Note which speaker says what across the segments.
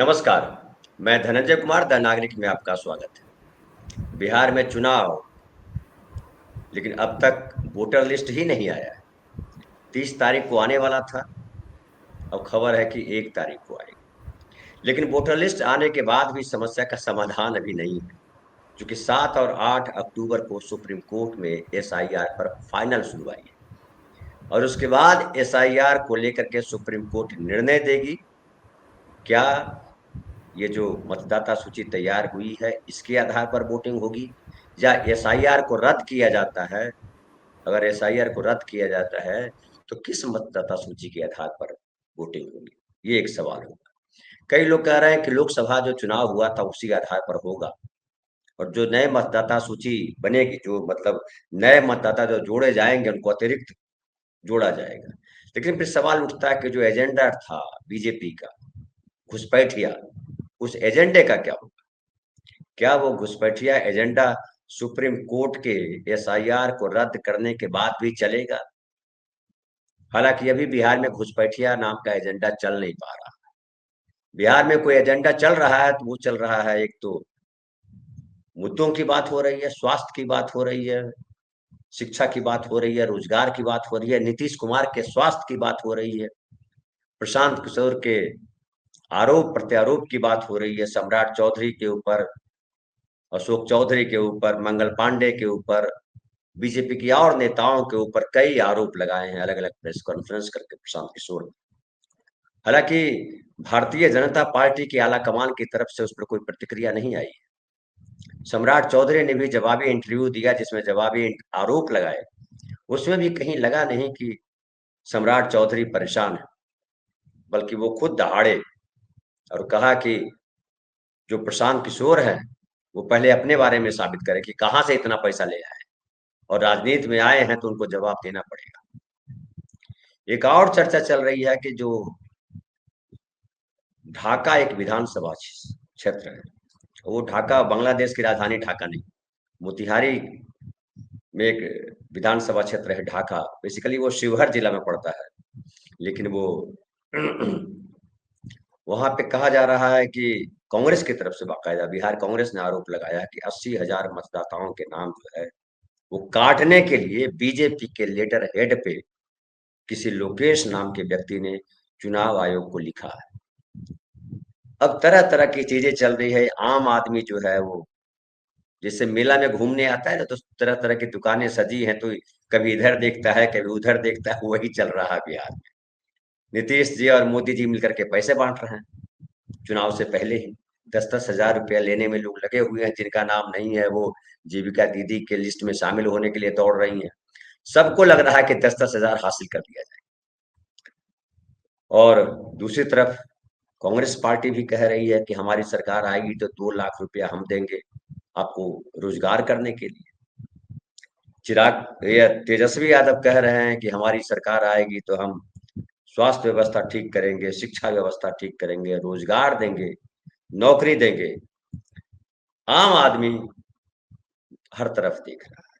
Speaker 1: नमस्कार। मैं धनंजय कुमार द नागरिक में आपका स्वागत है। बिहार में चुनाव, लेकिन अब तक वोटर लिस्ट ही नहीं आया है। 30 तारीख को आने वाला था। अब खबर है कि 1 तारीख को आएगा। लेकिन वोटर लिस्ट आने के बाद भी समस्या का समाधान अभी नहीं है, क्योंकि 7 और 8 अक्टूबर को सुप्रीम कोर्ट में एसआईआर पर फाइनल सुनवाई है। और उसके बाद एसआईआर को लेकर के सुप्रीम कोर्ट निर्णय देगी। क्या ये जो मतदाता सूची तैयार हुई है इसके आधार पर वोटिंग होगी, या एसआईआर को रद्द किया जाता है? अगर एसआईआर को रद्द किया जाता है तो किस मतदाता सूची के आधार पर वोटिंग होगी, ये एक सवाल होगा। कई लोग कह रहे हैं कि लोकसभा जो चुनाव हुआ था उसी आधार पर होगा, और जो नए मतदाता सूची बनेगी, जो मतलब नए मतदाता जो जोड़े जाएंगे उनको अतिरिक्त जोड़ा जाएगा। लेकिन फिर सवाल उठता है कि जो एजेंडा था बीजेपी का, घुसपैठिया, उस एजेंडे का क्या होगा? क्या वो घुसपैठिया एजेंडा सुप्रीम कोर्ट के एसआईआर को रद्द करने के बाद भी चलेगा? हालांकि अभी बिहार में घुसपैठिया नाम का एजेंडा चल नहीं पा रहा। बिहार में कोई एजेंडा चल रहा है तो वो चल रहा है, एक तो मुद्दों की बात हो रही है, स्वास्थ्य की बात हो रही है, शिक्षा की बात हो रही है, रोजगार की बात हो रही है, नीतीश कुमार के स्वास्थ्य की बात हो रही है, प्रशांत किशोर के आरोप प्रत्यारोप की बात हो रही है, सम्राट चौधरी के ऊपर, अशोक चौधरी के ऊपर, मंगल पांडे के ऊपर, बीजेपी की और नेताओं के ऊपर कई आरोप लगाए हैं अलग अलग प्रेस कॉन्फ्रेंस करके प्रशांत किशोर ने। हालांकि भारतीय जनता पार्टी की आला कमान की तरफ से उस पर कोई प्रतिक्रिया नहीं आई। सम्राट चौधरी ने भी जवाबी इंटरव्यू दिया जिसमें जवाबी आरोप लगाए। उसमें भी कहीं लगा नहीं कि सम्राट चौधरी परेशान है, बल्कि वो खुद दहाड़े और कहा कि जो प्रशांत किशोर है वो पहले अपने बारे में साबित करे कि कहां से इतना पैसा ले आए, और राजनीति में आए हैं तो उनको जवाब देना पड़ेगा। एक और चर्चा चल रही है कि जो ढाका एक विधानसभा क्षेत्र है, वो ढाका बांग्लादेश की राजधानी ढाका नहीं, मोतिहारी में एक विधानसभा क्षेत्र है ढाका। बेसिकली वो शिवहर जिला में पड़ता है, लेकिन वो वहां पे कहा जा रहा है कि कांग्रेस की तरफ से बाकायदा बिहार कांग्रेस ने आरोप लगाया है कि 80,000 मतदाताओं के नाम जो है वो काटने के लिए बीजेपी के लेटर हेड पे किसी लोकेश नाम के व्यक्ति ने चुनाव आयोग को लिखा है। अब तरह तरह की चीजें चल रही है। आम आदमी जो है वो जैसे मेला में घूमने आता है ना, तो तरह तरह की दुकानें सजी हैं, तो कभी इधर देखता है कभी उधर देखता है, वही चल रहा है बिहार में। नीतीश जी और मोदी जी मिलकर के पैसे बांट रहे हैं चुनाव से पहले ही। 10-10 हजार रुपया लेने में लोग लगे हुए हैं, जिनका नाम नहीं है वो जीविका दीदी के लिस्ट में शामिल होने के लिए दौड़ रही हैं। सबको लग रहा है कि 10-10 हजार हासिल कर लिया जाए। और दूसरी तरफ कांग्रेस पार्टी भी कह रही है कि हमारी सरकार आएगी तो 2 लाख रुपया हम देंगे आपको रोजगार करने के लिए। चिराग या तेजस्वी यादव कह रहे हैं कि हमारी सरकार आएगी तो हम स्वास्थ्य व्यवस्था ठीक करेंगे, शिक्षा व्यवस्था ठीक करेंगे, रोजगार देंगे, नौकरी देंगे। आम आदमी हर तरफ देख रहा है,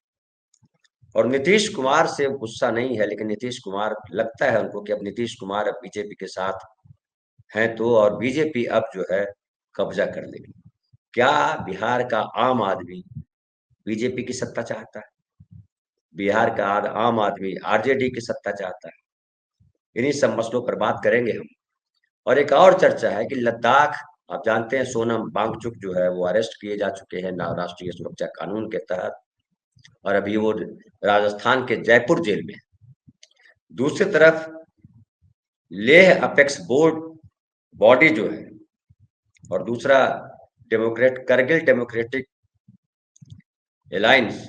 Speaker 1: और नीतीश कुमार से गुस्सा नहीं है, लेकिन नीतीश कुमार लगता है उनको कि अब नीतीश कुमार अब बीजेपी के साथ हैं तो, और बीजेपी अब जो है कब्जा कर लेगी। क्या बिहार का आम आदमी बीजेपी की सत्ता चाहता है? बिहार का आम आदमी आरजेडी की सत्ता चाहता है? इन्हीं सब मसलों पर बात करेंगे हम। और एक और चर्चा है कि लद्दाख, आप जानते हैं सोनम वांगचुक जो है वो अरेस्ट किए जा चुके हैं राष्ट्रीय सुरक्षा कानून के तहत, और अभी वो राजस्थान के जयपुर जेल में है। दूसरी तरफ लेह अपेक्स बोर्ड बॉडी जो है, और दूसरा डेमोक्रेट करगिल डेमोक्रेटिक अलायंस,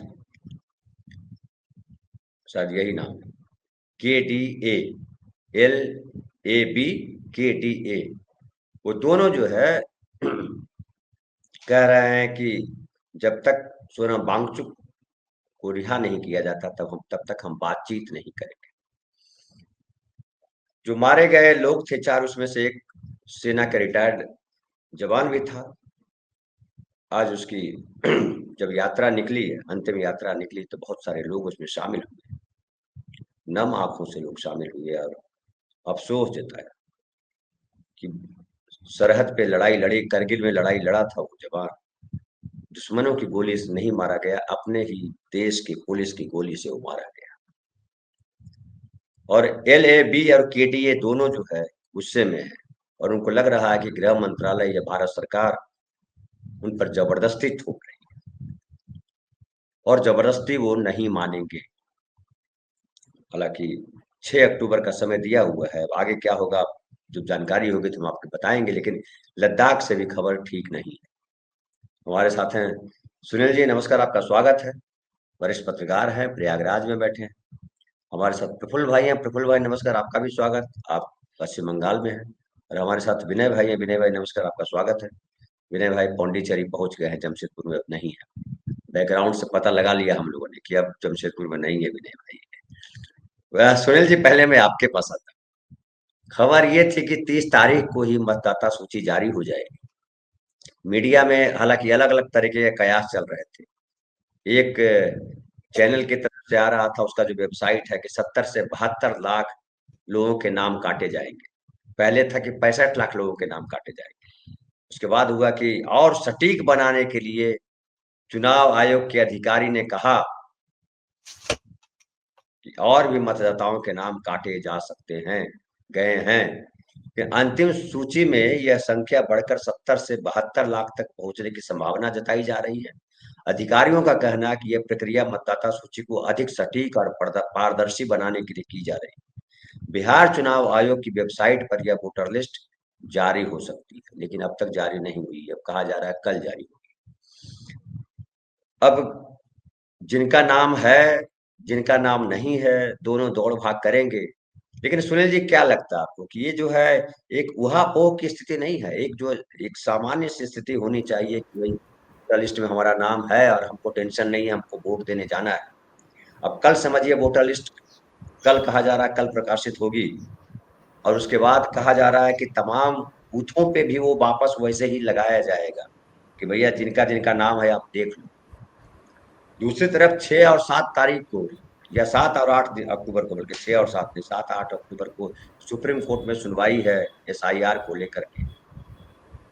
Speaker 1: शायद यही नाम है, KDA, LAB, KDA, वो दोनों जो है कह रहे हैं कि जब तक सोनम वांगचुक को रिहा नहीं किया जाता तब तक हम बातचीत नहीं करेंगे। जो मारे गए लोग थे 4, उसमें से एक सेना का रिटायर्ड जवान भी था। आज उसकी जब यात्रा निकली, अंतिम यात्रा निकली, तो बहुत सारे लोग उसमें शामिल हुए, नम आंखों से लोग शामिल हुए, और अफसोस जताया कि सरहद पे लड़ाई लड़ी, करगिल में लड़ाई लड़ा था वो जवान, दुश्मनों की गोली से नहीं मारा गया, अपने ही देश की पुलिस की गोली से वो मारा गया। और LAB और KDA दोनों जो है गुस्से में है, और उनको लग रहा है कि गृह मंत्रालय या भारत सरकार उन पर जबरदस्ती थोप रही है, और जबरदस्ती वो नहीं मानेंगे। हालांकि 6 अक्टूबर का समय दिया हुआ है, अब आगे क्या होगा जो जानकारी होगी तो हम आपको बताएंगे, लेकिन लद्दाख से भी खबर ठीक नहीं है। हमारे साथ हैं सुनील जी, नमस्कार, आपका स्वागत है। वरिष्ठ पत्रकार हैं, प्रयागराज में बैठे हैं। हमारे साथ प्रफुल्ल भाई हैं, प्रफुल्ल भाई नमस्कार, आपका भी स्वागत, आप पश्चिम बंगाल में हैं। और हमारे साथ विनय भाई हैं, विनय भाई नमस्कार, आपका स्वागत है। विनय भाई पौंडीचेरी पहुंच गए हैं, जमशेदपुर में अब नहीं है। बैकग्राउंड से पता लगा लिया हम लोगों ने कि अब जमशेदपुर में नहीं है विनय भाई। वह सुनील जी, पहले मैं आपके पास आता। खबर ये थी कि 30 तारीख को ही मतदाता सूची जारी हो जाएगी। मीडिया में हालांकि अलग अलग तरीके के कयास चल रहे थे। एक चैनल की तरफ से आ रहा था, उसका जो वेबसाइट है, कि 70 से 72 लाख लोगों के नाम काटे जाएंगे। पहले था कि 65 लाख लोगों के नाम काटे जाएंगे। उसके बाद हुआ कि और सटीक बनाने के लिए चुनाव आयोग के अधिकारी ने कहा कि और भी मतदाताओं के नाम काटे जा सकते हैं, गए हैं। कि अंतिम सूची में यह संख्या बढ़कर 70 से 72 लाख तक पहुंचने की संभावना जताई जा रही है। अधिकारियों का कहना है कि यह प्रक्रिया मतदाता सूची को अधिक सटीक और पारदर्शी बनाने के लिए की जा रही है। बिहार चुनाव आयोग की वेबसाइट पर यह वोटर लिस्ट जारी हो सकती है, लेकिन अब तक जारी नहीं हुई। अब कहा जा रहा है कल जारी होगी। अब जिनका नाम है, जिनका नाम नहीं है, दोनों दौड़ भाग करेंगे। लेकिन सुनील जी, क्या लगता है आपको कि ये जो है एक ऊहापोह की स्थिति नहीं है, एक जो एक सामान्य सी स्थिति होनी चाहिए कि भाई वोटर लिस्ट में हमारा नाम है और हमको टेंशन नहीं है, हमको वोट देने जाना है। अब कल समझिए वोटर लिस्ट, कल कहा जा रहा है कल प्रकाशित होगी, और उसके बाद कहा जा रहा है कि तमाम बूथों पे भी वो वापस वैसे ही लगाया जाएगा कि भैया जिनका जिनका नाम है आप देख लो। दूसरी तरफ 6 और 7 तारीख को, या 7 और 8 अक्टूबर को, बल्कि 6 और 7 नहीं, 7-8 अक्टूबर को सुप्रीम कोर्ट में सुनवाई है SIR को लेकर के।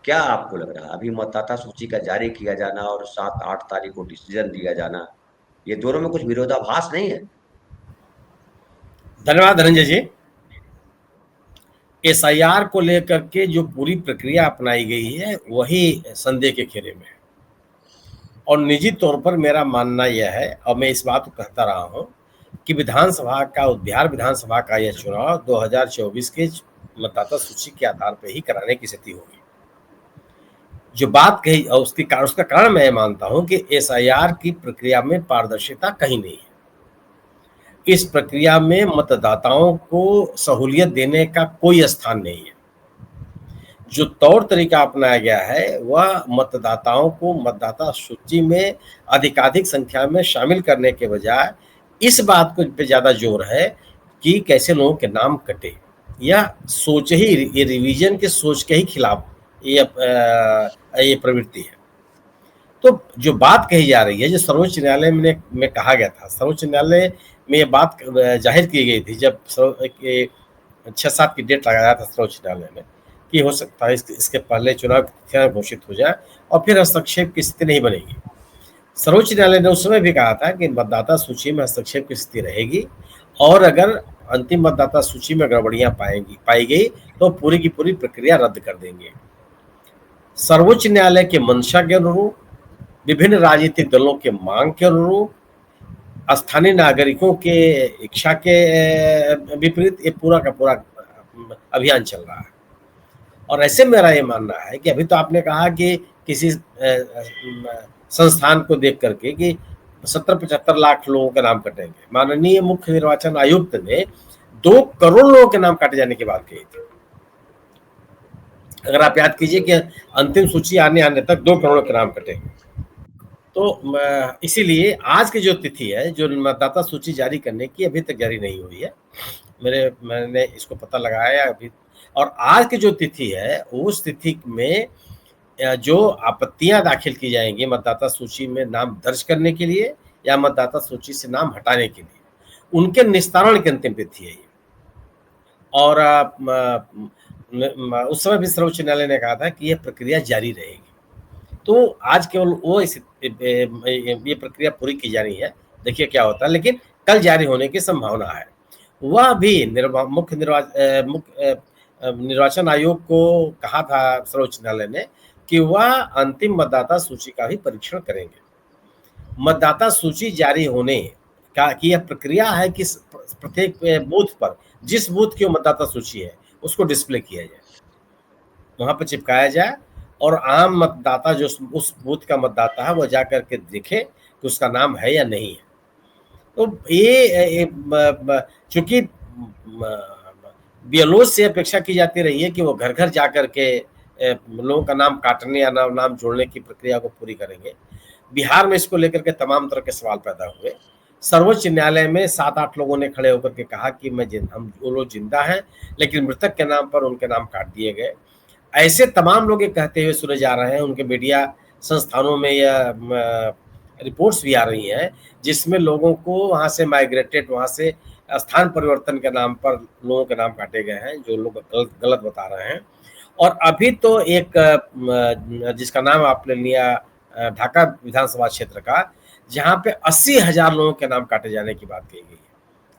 Speaker 1: क्या आपको लग रहा है अभी मतदाता सूची का जारी किया जाना और 7-8 तारीख को डिसीजन दिया जाना, ये दोनों में कुछ विरोधाभास नहीं है?
Speaker 2: धन्यवाद धनंजय जी। SIR को लेकर के जो पूरी प्रक्रिया अपनाई गई है वही संदेह के घेरे में है, और निजी तौर पर मेरा मानना यह है, और मैं इस बात को कहता रहा हूं, कि बिहार विधानसभा का यह चुनाव 2024 के मतदाता सूची के आधार पर ही कराने की स्थिति होगी। जो बात कही और उसका कारण मैं मानता हूं कि SIR की प्रक्रिया में पारदर्शिता कहीं नहीं है। इस प्रक्रिया में मतदाताओं को सहूलियत देने का कोई स्थान नहीं है। जो तौर तरीका अपनाया गया है वह मतदाताओं को मतदाता सूची में अधिकाधिक संख्या में शामिल करने के बजाय इस बात को पे ज्यादा जोर है कि कैसे लोगों के नाम कटे। यह सोच ही, ये रिवीजन के सोच के ही खिलाफ ये प्रवृत्ति है। तो जो बात कही जा रही है, जो सर्वोच्च न्यायालय में कहा गया था, सर्वोच्च न्यायालय में ये बात जाहिर की गई थी जब 6-7 की डेट लगाया था सर्वोच्च न्यायालय ने कि हो सकता है इसके पहले चुनाव की तिथियां घोषित हो जाए और फिर हस्तक्षेप की स्थिति नहीं बनेगी। सर्वोच्च न्यायालय ने उस समय भी कहा था कि मतदाता सूची में हस्तक्षेप की स्थिति रहेगी, और अगर अंतिम मतदाता सूची में गड़बड़ियां पाई गई तो पूरी की पूरी प्रक्रिया रद्द कर देंगे। सर्वोच्च न्यायालय के मंशा के अनुरूप, विभिन्न राजनीतिक दलों के मांग के अनुरूप, स्थानीय नागरिकों के इच्छा के विपरीत ये पूरा का पूरा अभियान चल रहा है। और ऐसे मेरा ये मानना है कि अभी तो आपने कहा कि किसी संस्थान को देख करके कि 70-75 लाख लोगों के नाम कटेंगे। माननीय मुख्य निर्वाचन आयुक्त ने 2 करोड़ लोगों के नाम काटे जाने की बात कही थी। अगर आप याद कीजिए कि अंतिम सूची आने तक 2 करोड़ के नाम कटेंगे। तो इसीलिए आज की जो तिथि है, जो मतदाता सूची जारी करने की, अभी तक जारी नहीं हुई है। मैंने इसको पता लगाया अभी, और आज की जो तिथि है उस तिथि में जो आपत्तियां दाखिल की जाएंगी मतदाता सूची में नाम दर्ज करने के लिए या मतदाता सूची से नाम हटाने के लिए, उनके निस्तारण की अंतिम तिथि है ये। और उस समय भी सर्वोच्च न्यायालय ने कहा था कि यह प्रक्रिया जारी रहेगी। तो आज केवल वो ये प्रक्रिया पूरी की जा रही है, देखिए क्या होता है, लेकिन कल जारी होने की संभावना है। वह भी मुख्य निर्वाचन आयोग को कहा था सर्वोच्च न्यायालय ने कि वह अंतिम मतदाता सूची का भी परीक्षण करेंगे। मतदाता सूची जारी होने का की यह प्रक्रिया है कि प्रत्येक बूथ पर, जिस बूथ की मतदाता सूची है उसको डिस्प्ले किया जाए, वहां पर चिपकाया जाए, और आम मतदाता जो उस बूथ का मतदाता है वह जाकर के देखे कि उसका नाम है या नहीं है। तो ये चूंकि बीएलओ से अपेक्षा की जाती रही है कि वो घर घर जाकर के लोगों का नाम काटने या नाम जोड़ने की प्रक्रिया को पूरी करेंगे। बिहार में इसको लेकर के तमाम तरह के सवाल पैदा हुए। सर्वोच्च न्यायालय में 7-8 लोगों ने खड़े होकर के कहा कि हम वो लोग जिंदा हैं, लेकिन मृतक के नाम पर उनके नाम काट दिए गए। ऐसे तमाम लोग ये कहते हुए सुने जा रहे हैं, उनके मीडिया संस्थानों में या रिपोर्ट्स भी आ रही हैं जिसमें लोगों को वहां से माइग्रेटेड, वहां से स्थान परिवर्तन के नाम पर लोगों के नाम काटे गए हैं, जो लोग गलत बता रहे हैं। और अभी तो एक जिसका नाम आपने लिया ढाका विधानसभा क्षेत्र का, जहां पे 80,000 लोगों के नाम काटे जाने की बात कही गई है,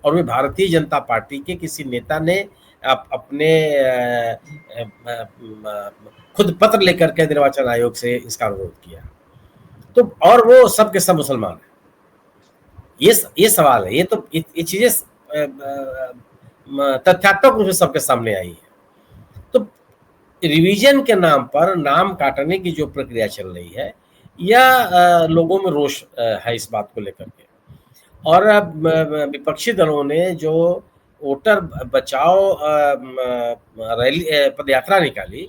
Speaker 2: और वे भारतीय जनता पार्टी के किसी नेता ने अपने खुद पत्र लेकर के निर्वाचन आयोग से इसका अनुरोध किया। तो और वो सब के सब मुसलमान हैं। ये सवाल है, ये तो ये चीजें तथ्यात्मक रूप से सबके सामने आई है। तो रिवीजन के नाम पर नाम काटने की जो प्रक्रिया चल रही है, या लोगों में रोष है इस बात को लेकर के। और विपक्षी दलों ने जो वोटर बचाओ रैली पदयात्रा निकाली,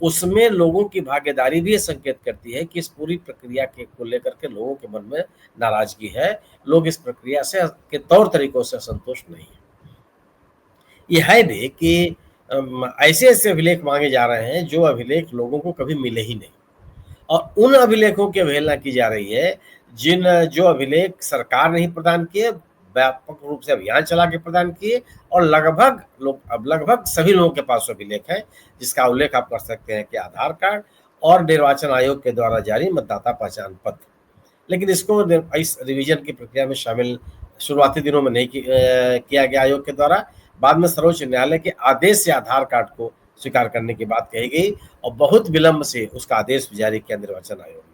Speaker 2: उसमें लोगों की भागीदारी भी संकेत करती है कि इस पूरी प्रक्रिया के को लेकर के लोगों के मन में नाराजगी है। लोग इस प्रक्रिया से के तौर तरीकों से संतुष्ट नहीं है। यह है भी कि ऐसे ऐसे अभिलेख मांगे जा रहे हैं जो अभिलेख लोगों को कभी मिले ही नहीं, और उन अभिलेखों की अवहेलना की जा रही है जो अभिलेख सरकार ने ही प्रदान किए, व्यापक रूप से अभियान चला के प्रदान किए, और लगभग सभी लोगों के पास अभिलेख है, जिसका उल्लेख आप कर सकते हैं कि आधार कार्ड और निर्वाचन आयोग के द्वारा जारी मतदाता पहचान पत्र। लेकिन इसको इस रिवीजन की प्रक्रिया में शामिल शुरुआती दिनों में नहीं किया गया आयोग के द्वारा। बाद में सर्वोच्च न्यायालय के आदेश से आधार कार्ड को स्वीकार करने की बात कही गई, और बहुत विलंब से उसका आदेश जारी किया निर्वाचन आयोग ने।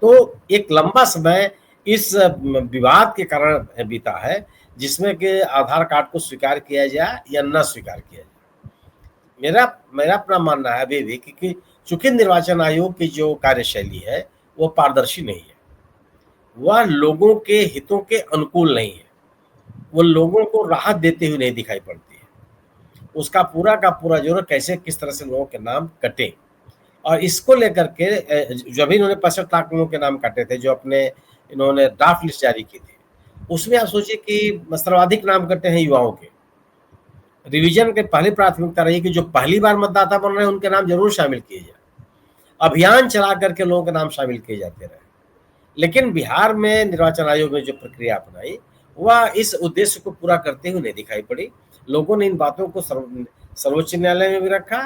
Speaker 2: तो एक लंबा समय इस विवाद के कारण बीता है, जिसमें कि आधार कार्ड को स्वीकार किया जाए या न स्वीकार किया जाए। मेरा अपना मानना है अभी भी कि चूंकि निर्वाचन आयोग की जो कार्यशैली है वो पारदर्शी नहीं है, वह लोगों के हितों के अनुकूल नहीं है, वो लोगों को राहत देते हुए नहीं दिखाई पड़ती है। उसका पूरा का पूरा जोर कैसे किस तरह से लोगों के नाम कटे, और इसको लेकर के जो भी इन्होंने 65 लाख लोगों के नाम काटे थे, जो इन्होंने ड्राफ्ट लिस्ट जारी की थी, उसमें आप सोचिए कि सर्वाधिक नाम कटे हैं युवाओं के। रिवीजन के पहली प्राथमिकता रही कि जो पहली बार मतदाता बन रहे हैं उनके नाम जरूर शामिल किए जाए, अभियान चला करके लोगों के नाम शामिल किए जाते रहे। लेकिन बिहार में निर्वाचन आयोग ने जो प्रक्रिया अपनाई वह इस उद्देश्य को पूरा करते हुए नहीं दिखाई पड़ी। लोगों ने इन बातों को सर्वोच्च न्यायालय में भी रखा,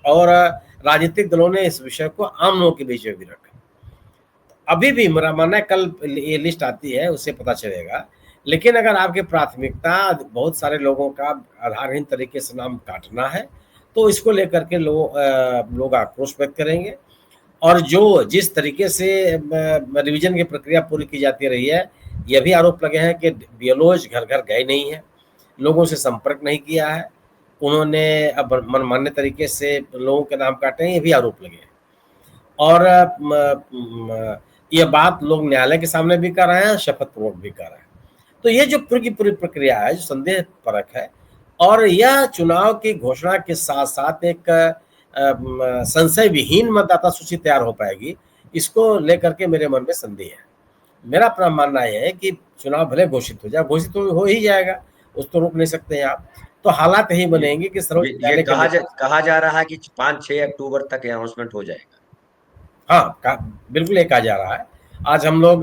Speaker 2: और राजनीतिक दलों ने इस विषय को आम लोगों के बीच में भी रखा। अभी भी मेरा मानना है कल ये लिस्ट आती है उससे पता चलेगा। लेकिन अगर आपकी प्राथमिकता बहुत सारे लोगों का आधारहीन तरीके से नाम काटना है, तो इसको लेकर के लोग आक्रोश व्यक्त करेंगे। और जिस तरीके से रिवीजन की प्रक्रिया पूरी की जाती रही है, यह भी आरोप लगे हैं कि बीएलओज घर घर गए नहीं है, लोगों से संपर्क नहीं किया है, उन्होंने अब मनमाने तरीके से लोगों के नाम काटे हैं, ये भी आरोप लगे हैं। और यह बात लोग न्यायालय के सामने भी कर रहे हैं, शपथ पूर्वक भी कर रहे हैं। तो ये जो पूरी की पूरी प्रक्रिया है जो संदेह परक है, और यह चुनाव की घोषणा के साथ साथ एक संशय विहीन मतदाता सूची तैयार हो पाएगी, इसको लेकर के मेरे मन में संदेह है। मेरा अपना मानना यह है कि चुनाव भले घोषित हो जाए, घोषित हो ही जाएगा, उसको रोक नहीं सकते हैं आप। तो हालात यही बनेंगे कि
Speaker 1: ये कहा जा रहा है कि 5-6 अक्टूबर तक अनाउंसमेंट हो जाएगा।
Speaker 2: हाँ, बिल्कुल ये कहा जा रहा है। आज हम लोग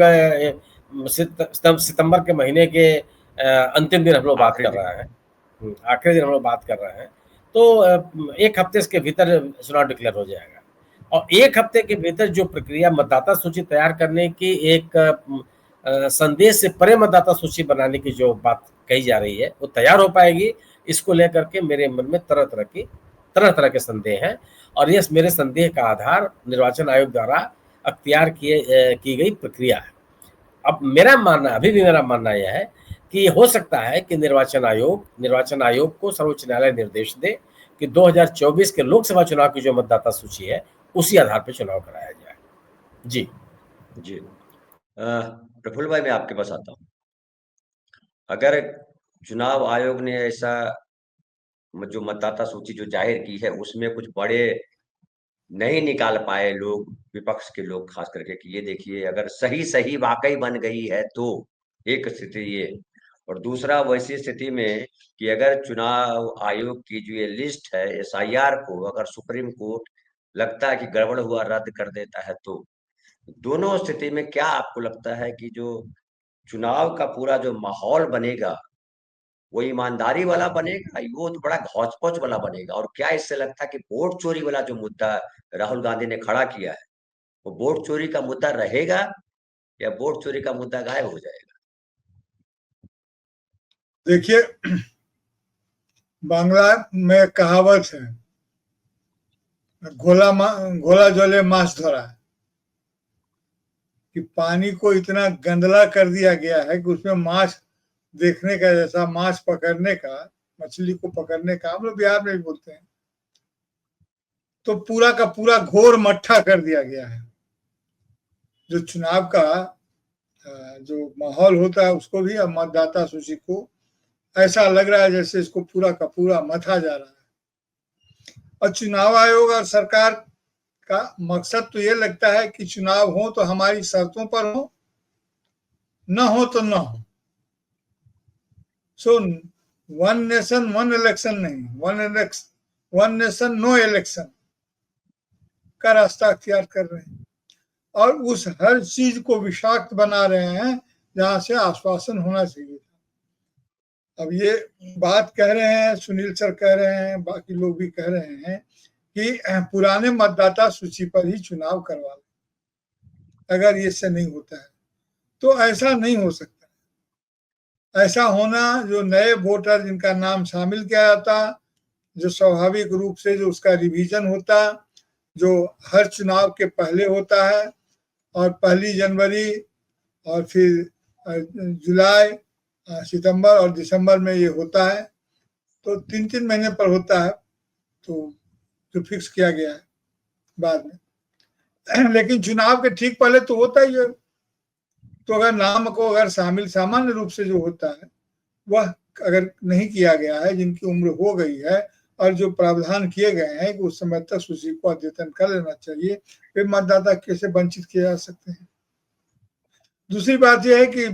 Speaker 2: सितंबर के महीने के अंतिम दिन हम लोग बात कर रहे हैं, आखिरी दिन हम लोग बात कर रहे हैं। तो 1 हफ्ते के भीतर चुनाव डिक्लेयर हो जाएगा। और 1 हफ्ते के भीतर जो प्रक्रिया मतदाता सूची तैयार करने की एक संदेश से परे मतदाता सूची बनाने की जो बात कही जा रही है वो तैयार हो पाएगी, इसको लेकर के मेरे मन में तरह-तरह के संदेह हैं। और ये मेरे संदेह का आधार निर्वाचन आयोग द्वारा अख्तियार की गई प्रक्रिया है। अब अभी भी मेरा मानना यह है कि हो सकता है कि निर्वाचन आयोग को सर्वोच्च न्यायालय निर्देश दे कि 2024 के लोकसभा चुनाव की जो मतदाता सूची है उसी आधार पर चुनाव कराया जाए। जी
Speaker 1: जी प्रफुल्ल भाई, मैं आपके पास आता हूँ। अगर चुनाव आयोग ने ऐसा जो मतदाता सूची जो जाहिर की है उसमें कुछ बड़े नहीं निकाल पाए लोग, विपक्ष के लोग खास करके, कि ये देखिए अगर सही वाकई बन गई है तो एक स्थिति ये, और दूसरा वैसी स्थिति में कि अगर चुनाव आयोग की जो ये लिस्ट है एसआईआर को अगर सुप्रीम कोर्ट लगता है कि गड़बड़ हुआ रद्द कर देता है, तो दोनों स्थिति में क्या आपको लगता है कि जो चुनाव का पूरा जो माहौल बनेगा वो ईमानदारी वाला बनेगा, वो तो बड़ा घौच-पौच वाला बनेगा? और क्या इससे लगता है कि वोट चोरी वाला जो मुद्दा राहुल गांधी ने खड़ा किया है, वो वोट चोरी का मुद्दा रहेगा या वोट चोरी का मुद्दा गायब हो जाएगा?
Speaker 3: देखिए, बांग्ला में कहावत है, घोला जले माछ धरा, कि पानी को इतना गंदला कर दिया गया है कि उसमें माछ देखने का, जैसा माछ पकड़ने का, मछली को पकड़ने का हम लोग बिहार में भी बोलते हैं, तो पूरा का पूरा घोर मट्ठा कर दिया गया है। जो चुनाव का जो माहौल होता है उसको भी अब मतदाता सूची को ऐसा लग रहा है जैसे इसको पूरा का पूरा मथा जा रहा है। और चुनाव आयोग और सरकार का मकसद तो ये लगता है कि चुनाव हो तो हमारी शर्तों पर हो, न हो तो न हो। So one nation one election नहीं, वन नेशन नो इलेक्शन का रास्ता अख्तियार कर रहे हैं और उस हर चीज को विषाक्त बना रहे हैं जहां से आश्वासन होना चाहिए था। अब ये बात कह रहे हैं, सुनील सर कह रहे हैं, बाकी लोग भी कह रहे हैं कि पुराने मतदाता सूची पर ही चुनाव करवा लें। अगर ये से नहीं होता है तो ऐसा नहीं हो सकता। ऐसा होना, जो नए वोटर जिनका नाम शामिल किया जाता, जो स्वाभाविक रूप से जो उसका रिवीजन होता, जो हर चुनाव के पहले होता है और 1 जनवरी और फिर जुलाई, सितंबर और दिसंबर में ये होता है, तो 3-3 महीने पर होता है, तो जो फिक्स किया गया है बाद में। लेकिन चुनाव के ठीक पहले तो होता ही है। तो अगर नाम को अगर सामान्य रूप से जो होता है वह अगर नहीं किया गया है, जिनकी उम्र हो गई है और जो प्रावधान किए गए हैं कि उस समय तक सूची को अद्यतन कर लेना चाहिए, वे मतदाता कैसे वंचित किए जा सकते हैं। दूसरी बात यह है कि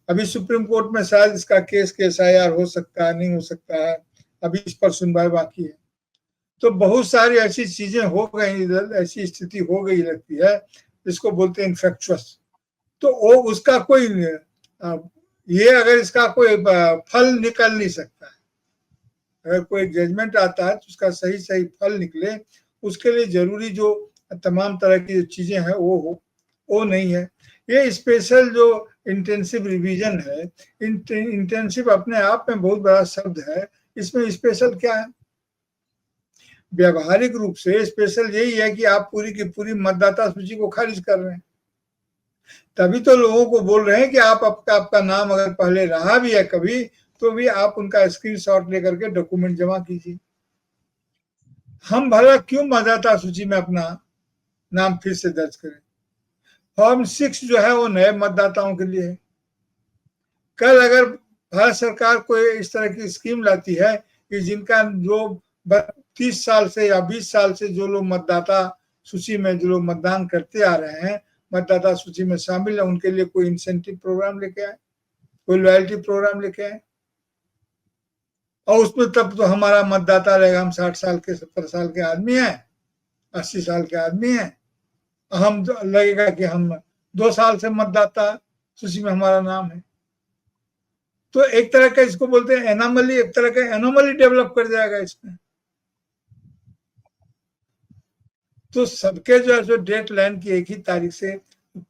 Speaker 3: अभी सुप्रीम कोर्ट में शायद इसका केस के एसआईआर हो सकता है, नहीं हो सकता है, अभी इस पर सुनवाई बाकी है। तो बहुत सारी ऐसी चीजें हो गई, ऐसी स्थिति हो गई लगती है जिसको बोलते हैं इन्फेक्चुअस। तो वो उसका कोई ये अगर इसका कोई फल निकल नहीं सकता है। अगर कोई जजमेंट आता है तो उसका सही फल निकले, उसके लिए जरूरी जो तमाम तरह की चीजें हैं वो नहीं है। ये स्पेशल जो इंटेंसिव रिवीजन है, इंटेंसिव अपने आप में बहुत बड़ा शब्द है। इसमें स्पेशल क्या है? व्यवहारिक रूप से स्पेशल यही है कि आप पूरी की पूरी मतदाता सूची को खारिज कर रहे हैं। तभी तो लोगों को बोल रहे हैं कि आपका नाम अगर पहले रहा भी है कभी, तो भी आप उनका स्क्रीनशॉट लेकर के डॉक्यूमेंट जमा कीजिए। हम भला क्यों मतदाता सूची में अपना नाम फिर से दर्ज करें? फॉर्म 6 जो है वो नए मतदाताओं के लिए है। कल अगर भारत सरकार कोई इस तरह की स्कीम लाती है कि जिनका जो 30 साल से या 20 साल से जो लोग मतदाता सूची में जो लोग मतदान करते आ रहे हैं, मतदाता सूची में शामिल है, उनके लिए कोई इंसेंटिव प्रोग्राम लेके आए, कोई लॉयल्टी प्रोग्राम लेके आए, और उसमें तब तो हमारा मतदाता रहेगा, हम 60 साल के 70 साल के आदमी हैं, 80 साल के आदमी हैं, हम लगेगा कि हम 2 साल से मतदाता सूची में हमारा नाम है। तो एक तरह का इसको बोलते हैं एनोमली, एक तरह का एनोमली डेवलप कर जाएगा इसमें। तो सबके जो है सो डेट लाइन की एक ही तारीख से,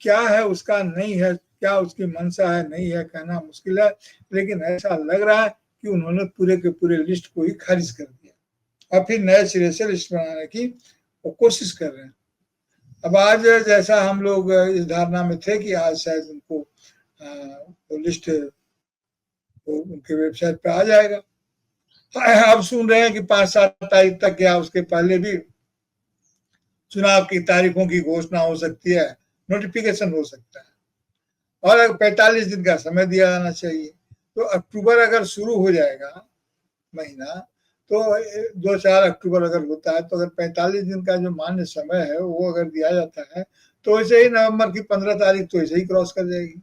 Speaker 3: क्या है उसका नहीं है, क्या उसकी मंशा है नहीं है कहना मुश्किल है, लेकिन ऐसा लग रहा है कि उन्होंने पूरे के पूरे लिस्ट को ही खारिज कर दिया और फिर नए सिरे से लिस्ट बनाने की वो कोशिश कर रहे हैं। अब आज जैसा हम लोग इस धारणा में थे कि आज शायद उनको वो लिस्ट उनके वेबसाइट पे आ जाएगा, अब सुन रहे हैं कि 5-7 तारीख तक या उसके पहले भी चुनाव की तारीखों की घोषणा हो सकती है, नोटिफिकेशन हो सकता है, और 45 दिन का समय दिया जाना चाहिए। तो अक्टूबर अगर शुरू हो जाएगा महीना, तो 2-4 अक्टूबर अगर होता है, तो अगर 45 दिन का जो मान्य समय है वो अगर दिया जाता है, तो ऐसे ही नवंबर की 15 तारीख तो ऐसे ही क्रॉस कर जाएगी।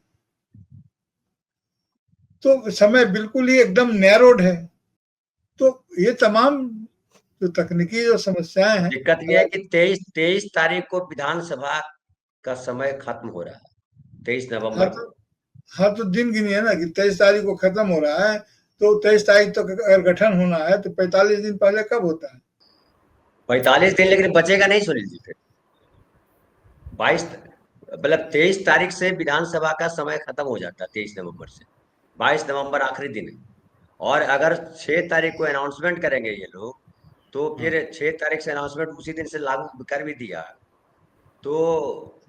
Speaker 3: तो समय बिल्कुल ही एकदम नैरोड है। तो ये तमाम जो तकनीकी जो समस्याएं हैं,
Speaker 1: दिक्कत यह है कि 23 तारीख को विधानसभा का समय खत्म हो रहा है, 23 नवंबर को।
Speaker 3: हाँ, तो दिन गिनिए ना कि 23 तारीख को खत्म हो रहा है, तो 23 तारीख तक अगर गठन होना है तो 45 दिन पहले कब होता है?
Speaker 1: 45 दिन, लेकिन बचेगा नहीं सुनील जी। फिर 22 मतलब 23 तारीख से विधानसभा का समय खत्म हो जाता है, 23 नवंबर से 22 नवंबर आखिरी दिन है। और अगर 6 तारीख को अनाउंसमेंट करेंगे ये लोग, तो फिर 6 तारीख से अनाउंसमेंट उसी दिन से लागू कर भी दिया, तो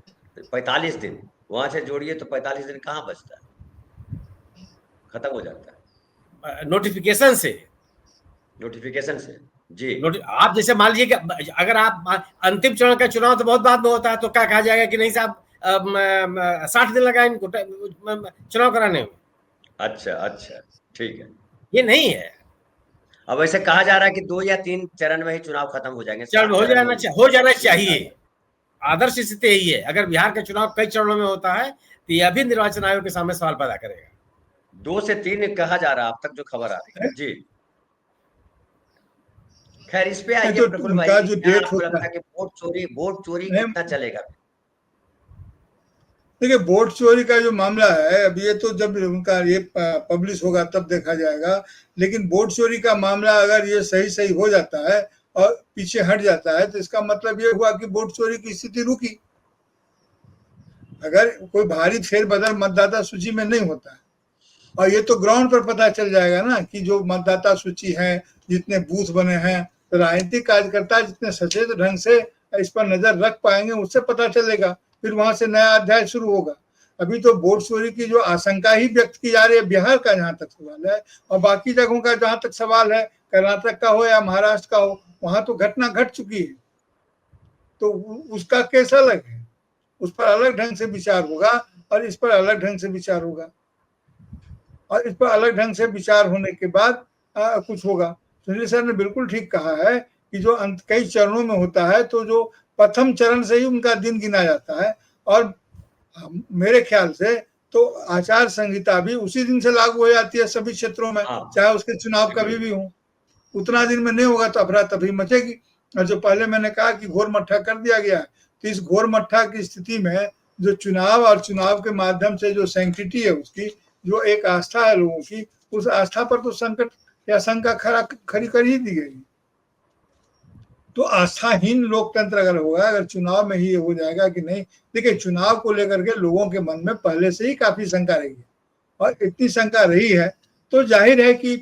Speaker 1: 45 दिन वहां से जोड़िए तो 45 दिन कहाँ बचता है, खत्म हो जाता है
Speaker 2: नोटिफिकेशन से
Speaker 1: जी।
Speaker 2: आप जैसे मान लीजिए कि अगर आप अंतिम चरण का चुनाव तो बहुत बाद में होता है, तो क्या कहा जाएगा कि नहीं साहब 60 दिन लगा इनको चुनाव कराने में।
Speaker 1: अच्छा, ठीक है।
Speaker 2: ये नहीं है।
Speaker 1: अब ऐसे कहा जा रहा है कि 2 या 3 चरण में ही चुनाव खत्म हो जाएंगे।
Speaker 2: हो जाना चाहिए। आदर्श स्थिति यही है। अगर बिहार का चुनाव कई चरणों में होता है तो यह भी निर्वाचन आयोग के सामने सवाल पैदा करेगा।
Speaker 1: 2 से 3 कहा जा रहा है अब तक जो खबर आ रही है जी। खैर इस पे आइए
Speaker 3: तो
Speaker 1: प्रफुल्ल भाई,
Speaker 3: जो डेट होता है
Speaker 1: कि वोट चोरी कितना चलेगा?
Speaker 3: देखिए, वोट चोरी का जो मामला है, अब ये तो जब उनका ये पब्लिश होगा तब देखा जाएगा, लेकिन वोट चोरी का मामला अगर ये सही हो जाता है और पीछे हट जाता है, तो इसका मतलब ये हुआ कि वोट चोरी की स्थिति रुकी। अगर कोई भारी फेरबदल मतदाता सूची में नहीं होता है, और ये तो ग्राउंड पर पता चल जाएगा ना कि जो मतदाता सूची है, जितने बूथ बने हैं, तो राजनीतिक कार्यकर्ता जितने सचेत ढंग से इस पर नजर रख पाएंगे, उससे पता चलेगा, फिर वहां से नया अध्याय शुरू होगा। अभी तो वोट चोरी की जो आशंका ही व्यक्त की जा रही है बिहार का जहां तक सवाल है, और बाकी जगहों का जहां तक सवाल है, कर्नाटक का हो या महाराष्ट्र का हो, वहां तो घटना घट चुकी है। तो उसका केस अलग है, उस पर अलग ढंग से विचार होगा और इस पर अलग ढंग से विचार होगा, और इस पर अलग ढंग से विचार होने के बाद कुछ होगा। सुनील सर ने बिल्कुल ठीक कहा है कि जो कई चरणों में होता है, तो जो प्रथम चरण से ही उनका दिन गिना जाता है, और मेरे ख्याल से तो आचार संहिता भी उसी दिन से लागू हो जाती है सभी क्षेत्रों में, चाहे उसके चुनाव कभी भी हो। उतना दिन में नहीं होगा तो अफरा तफरी मचेगी। और जो पहले मैंने कहा कि घोर मट्ठा कर दिया गया है, तो इस घोर मट्ठा की स्थिति में जो चुनाव और चुनाव के माध्यम से जो सैंक्टिटी है उसकी, जो एक आस्था है लोगों की, उस आस्था पर तो संकट या शंका खड़ी कर ही दी गई। तो आस्थाहीन लोकतंत्र अगर होगा, अगर चुनाव में ही हो जाएगा कि नहीं, देखिए चुनाव को लेकर के लोगों के मन में पहले से ही काफी शंका रही है, और इतनी शंका रही है तो जाहिर है कि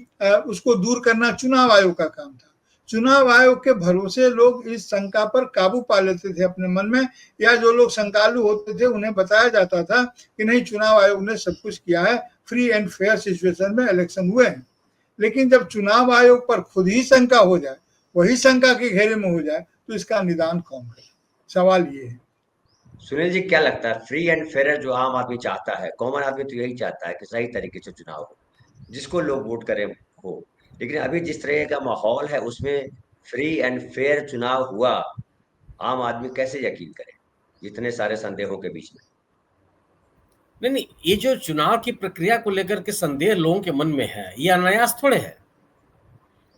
Speaker 3: उसको दूर करना चुनाव आयोग का काम था। चुनाव आयोग के भरोसे लोग इस शंका पर काबू पा लेते थे अपने मन में, या जो लोग शंकालु होते थे उन्हें बताया जाता था कि नहीं, चुनाव आयोग ने सब कुछ किया है, फ्री एंड फेयर सिचुएशन में इलेक्शन हुए हैं। लेकिन जब चुनाव आयोग पर खुद ही शंका हो जाए, वही शंका के घेरे में हो जाए, तो इसका निदान कौन करे? सवाल ये है।
Speaker 1: सुनील जी, क्या लगता है फ्री एंड फेयर जो आम आदमी चाहता है, कॉमन आदमी तो यही चाहता है कि सही तरीके से चुनाव हो, जिसको लोग वोट करें हो, लेकिन अभी जिस तरह का माहौल है उसमें फ्री एंड फेयर चुनाव हुआ, आम आदमी कैसे यकीन करे इतने सारे संदेहों के बीच में?
Speaker 2: नहीं, ये जो चुनाव की प्रक्रिया को लेकर के संदेह लोगों के मन में है, ये अनायास थोड़े है।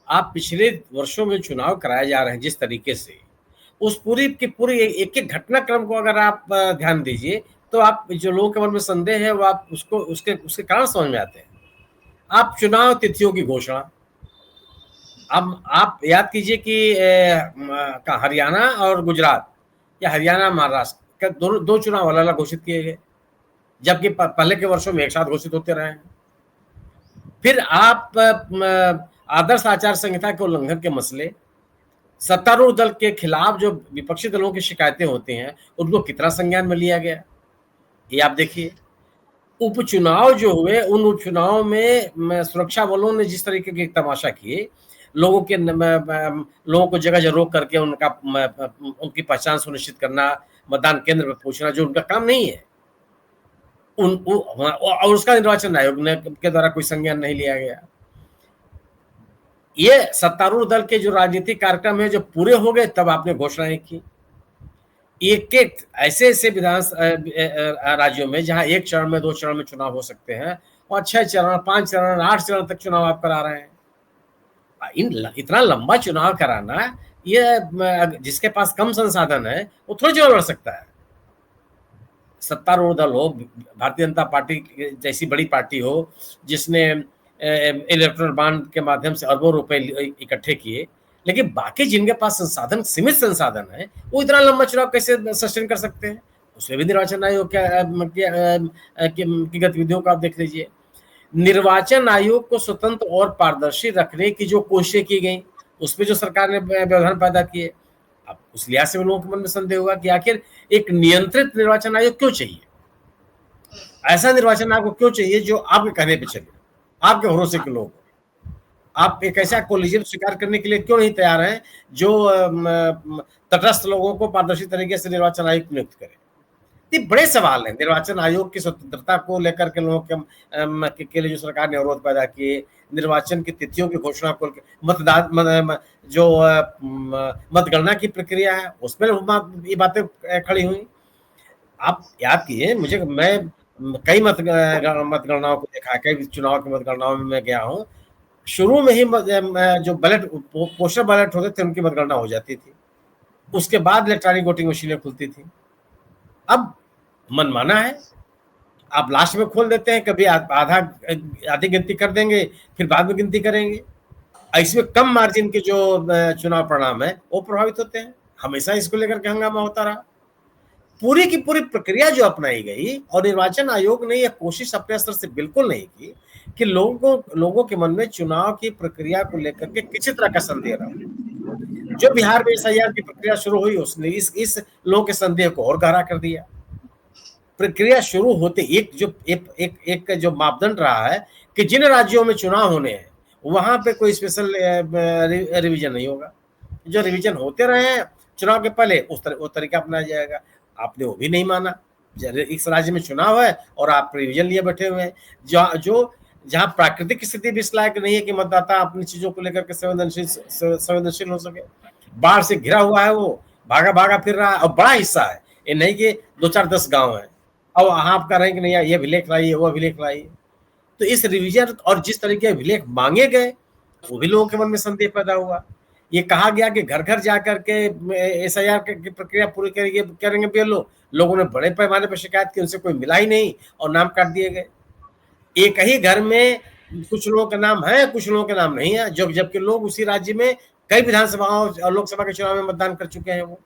Speaker 2: आप पिछले वर्षों में चुनाव कराए जा रहे हैं जिस तरीके से, उस पूरी की पूरी एक एक घटनाक्रम को अगर आप ध्यान दीजिए, तो आप जो लोगों के मन में संदेह है वो आप उसको उसके कारण समझ में आते हैं। आप चुनाव तिथियों की घोषणा, अब आप याद कीजिए कि हरियाणा और गुजरात या हरियाणा महाराष्ट्र का दो चुनाव अलग अलग घोषित किए गए, जबकि पहले के वर्षों में एक साथ घोषित होते रहे हैं। फिर आप आदर्श आचार संहिता के उल्लंघन के मसले, सत्तारूढ़ दल के खिलाफ जो विपक्षी दलों की शिकायतें होती हैं उनको कितना संज्ञान में लिया गया, ये आप देखिए। उपचुनाव जो हुए, उन उपचुनाव में सुरक्षा बलों ने जिस तरीके के तमाशा किए, लोगों को जगह जगह रोक करके उनकी पहचान सुनिश्चित करना, मतदान केंद्र पर पहुंचना, जो उनका काम नहीं है, और उसका निर्वाचन आयोग के द्वारा कोई संज्ञान नहीं लिया गया। ये सत्तारूढ़ दल के जो राजनीतिक कार्यक्रम है जो पूरे हो गए, तब आपने घोषणाएं की। एक ऐसे विधान राज्यों में जहां एक चरण में, 2 चरण में चुनाव हो सकते हैं, और 6 चरण, 5 चरण, 8 चरण तक चुनाव आप करा रहे हैं। इतना लंबा चुनाव कराना, ये जिसके पास कम संसाधन है वो थोड़ी चुनाव लड़ सकता है। सत्तारूढ़ दल हो, भारतीय जनता पार्टी जैसी बड़ी पार्टी हो, जिसने इलेक्ट्रल बॉन्ड के माध्यम से अरबों रुपए इकट्ठे किए, लेकिन बाकी जिनके पास संसाधन, सीमित संसाधन है, वो इतना लंबा चुनाव कैसे सस्टेन कर सकते हैं? उसमें भी निर्वाचन आयोग की गतिविधियों को आप देख लीजिए। निर्वाचन आयोग को स्वतंत्र और पारदर्शी रखने की जो कोशिशें की गई, उसमें जो सरकार ने व्यवधान पैदा किए, अब उस लिहाज से लोगों के मन में संदेह होगा कि आखिर एक नियंत्रित निर्वाचन आयोग क्यों चाहिए? ऐसा निर्वाचन आयोग क्यों चाहिए जो आपके कहने पे चले, आपके भरोसे के लोग? आप एक ऐसा कोलिजियम स्वीकार करने के लिए क्यों नहीं तैयार हैं जो तटस्थ लोगों को पारदर्शी तरीके से निर्वाचन आयोग नियुक्त करे? ये बड़े सवाल हैं। निर्वाचन आयोग की स्वतंत्रता को लेकर के लोगों के लिए जो सरकार ने अवरोध पैदा किए, निर्वाचन की तिथियों की घोषणा को, जो मतगणना की प्रक्रिया है उसमें ये बातें खड़ी हुई। आप याद कीजिए, मैं कई मतगणनाओं को देखा, कई चुनाव की मतगणनाओं में मैं गया हूँ। शुरू में ही जो पोस्टल बैलेट होते थे उनकी मतगणना हो जाती थी, उसके बाद इलेक्ट्रॉनिक वोटिंग मशीनें खुलती थी। अब मनमाना है, आप लास्ट में खोल देते हैं, कभी आधी गिनती कर देंगे, फिर बाद में गिनती करेंगे। इसमें कम मार्जिन के जो चुनाव परिणाम है वो प्रभावित होते हैं। हमेशा इसको लेकर के हंगामा होता रहा। पूरी की पूरी प्रक्रिया जो अपनाई गई, और निर्वाचन आयोग ने यह कोशिश अपने स्तर से बिल्कुल नहीं की कि लोगों के मन में चुनाव की प्रक्रिया को लेकर के किसी तरह का संदेह रहा। जो बिहार में एसआईआर की प्रक्रिया शुरू हुई, उसने इस लोगों के संदेह को और गहरा कर दिया। प्रक्रिया शुरू होते एक जो मापदंड रहा है कि जिन राज्यों में चुनाव होने हैं वहां पे कोई स्पेशल रिवीजन नहीं होगा। जो रिवीजन होते रहे हैं चुनाव के पहले, वो तरीका अपनाया जाएगा। आपने वो भी नहीं माना। इस राज्य में चुनाव है और आप रिवीजन लिए बैठे हुए हैं, जहां प्राकृतिक स्थिति भी इस लायक नहीं है कि मतदाता अपनी चीजों को लेकर के संवेदनशील हो सके। बाढ़ से घिरा हुआ है, वो भागा फिर रहा है, और बड़ा हिस्सा है, ये नहीं कि 2-4-10 गांव है। अब आप कह रहे हैं कि नहीं, ये अभिलेख लाइए, वो अभिलेख लाइए। तो इस रिवीजन और जिस तरीके अभिलेख मांगे गए, वो भी लोगों के मन में संदेह पैदा हुआ। ये कहा गया कि घर घर जाकर के एसआईआर की प्रक्रिया पूरी करेंगे BLO। लोगों ने बड़े पैमाने पर शिकायत की, उनसे कोई मिला ही नहीं और नाम काट दिए गए। एक ही घर में कुछ लोगों के नाम है, कुछ लोगों के नाम नहीं है, जबकि लोग उसी राज्य में कई विधानसभाओं और लोकसभा के चुनाव में मतदान कर चुके हैं। वो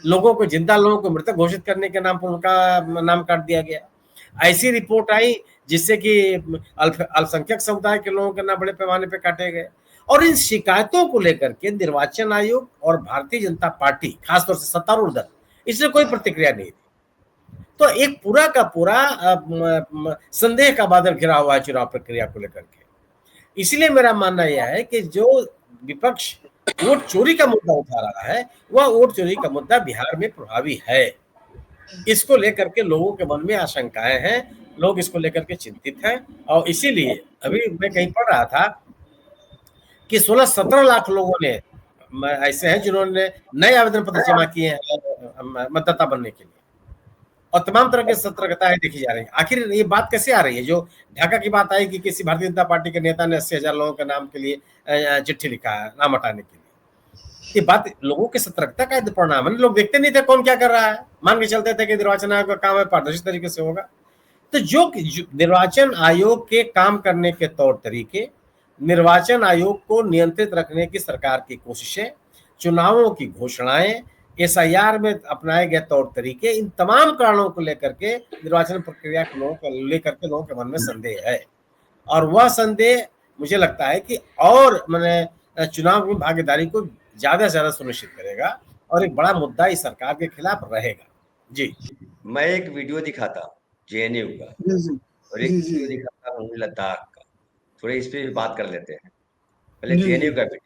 Speaker 2: लोगों को, जिंदा लोगों को मृतक घोषित करने के नाम पर उनका नाम काट दिया गया। ऐसी रिपोर्ट आई जिससे कि अल्पसंख्यक समुदाय के लोगों के नाम बड़े पैमाने पर काटे गए। और इन शिकायतों को लेकर के निर्वाचन आयोग और भारतीय जनता पार्टी, खासतौर से सत्तारूढ़ दल, इससे कोई प्रतिक्रिया नहीं थी। तो एक पूरा का पूरा संदेह का बादल घिरा हुआ है चुनाव प्रक्रिया को लेकर के। इसलिए मेरा मानना यह है कि जो विपक्ष वोट चोरी का मुद्दा उठा रहा है, वह वोट चोरी का मुद्दा बिहार में प्रभावी है। इसको लेकर के लोगों के मन में आशंकाएं हैं, लोग इसको लेकर के चिंतित हैं। और इसीलिए अभी मैं कहीं पढ़ रहा था कि 16-17 लाख लोगों ने ऐसे हैं जिन्होंने नए आवेदन पत्र जमा किए हैं मतदाता बनने के लिए, और तमाम तरह की सतर्कताएं देखी जा रही है। आखिर ये बात कैसे आ रही है? जो ढाका की बात आई कि किसी भारतीय जनता पार्टी के नेता ने 80,000 लोगों के नाम के लिए चिट्ठी लिखा है नाम हटाने के लिए। ये बात लोगों की सतर्कता का परिणाम है। लोग देखते नहीं थे कौन क्या कर रहा है, मान के चलते थे कि निर्वाचन आयोग का काम है, पारदर्शी तरीके से होगा। तो जो निर्वाचन आयोग के काम करने के तौर तरीके, निर्वाचन आयोग को नियंत्रित रखने की सरकार की कोशिशें, चुनावों की घोषणाएं, SIR में अपनाए गए तौर तरीके, इन तमाम कारणों को लेकर के निर्वाचन प्रक्रिया को लेकर के लोगों के मन में संदेह है। और वह संदेह मुझे लगता है कि और मैंने चुनाव में भागीदारी को ज्यादा से ज्यादा सुनिश्चित करेगा और एक बड़ा मुद्दा इस सरकार के खिलाफ रहेगा। जी,
Speaker 1: मैं एक वीडियो दिखाता हूँ JNU का
Speaker 3: जी
Speaker 1: और एक
Speaker 3: जी
Speaker 1: वीडियो
Speaker 3: जी
Speaker 1: दिखाता हूँ लद्दाख का। थोड़े इस पे भी बात कर लेते हैं। पहले
Speaker 3: जी
Speaker 1: JNU
Speaker 3: जी
Speaker 1: का वीडियो।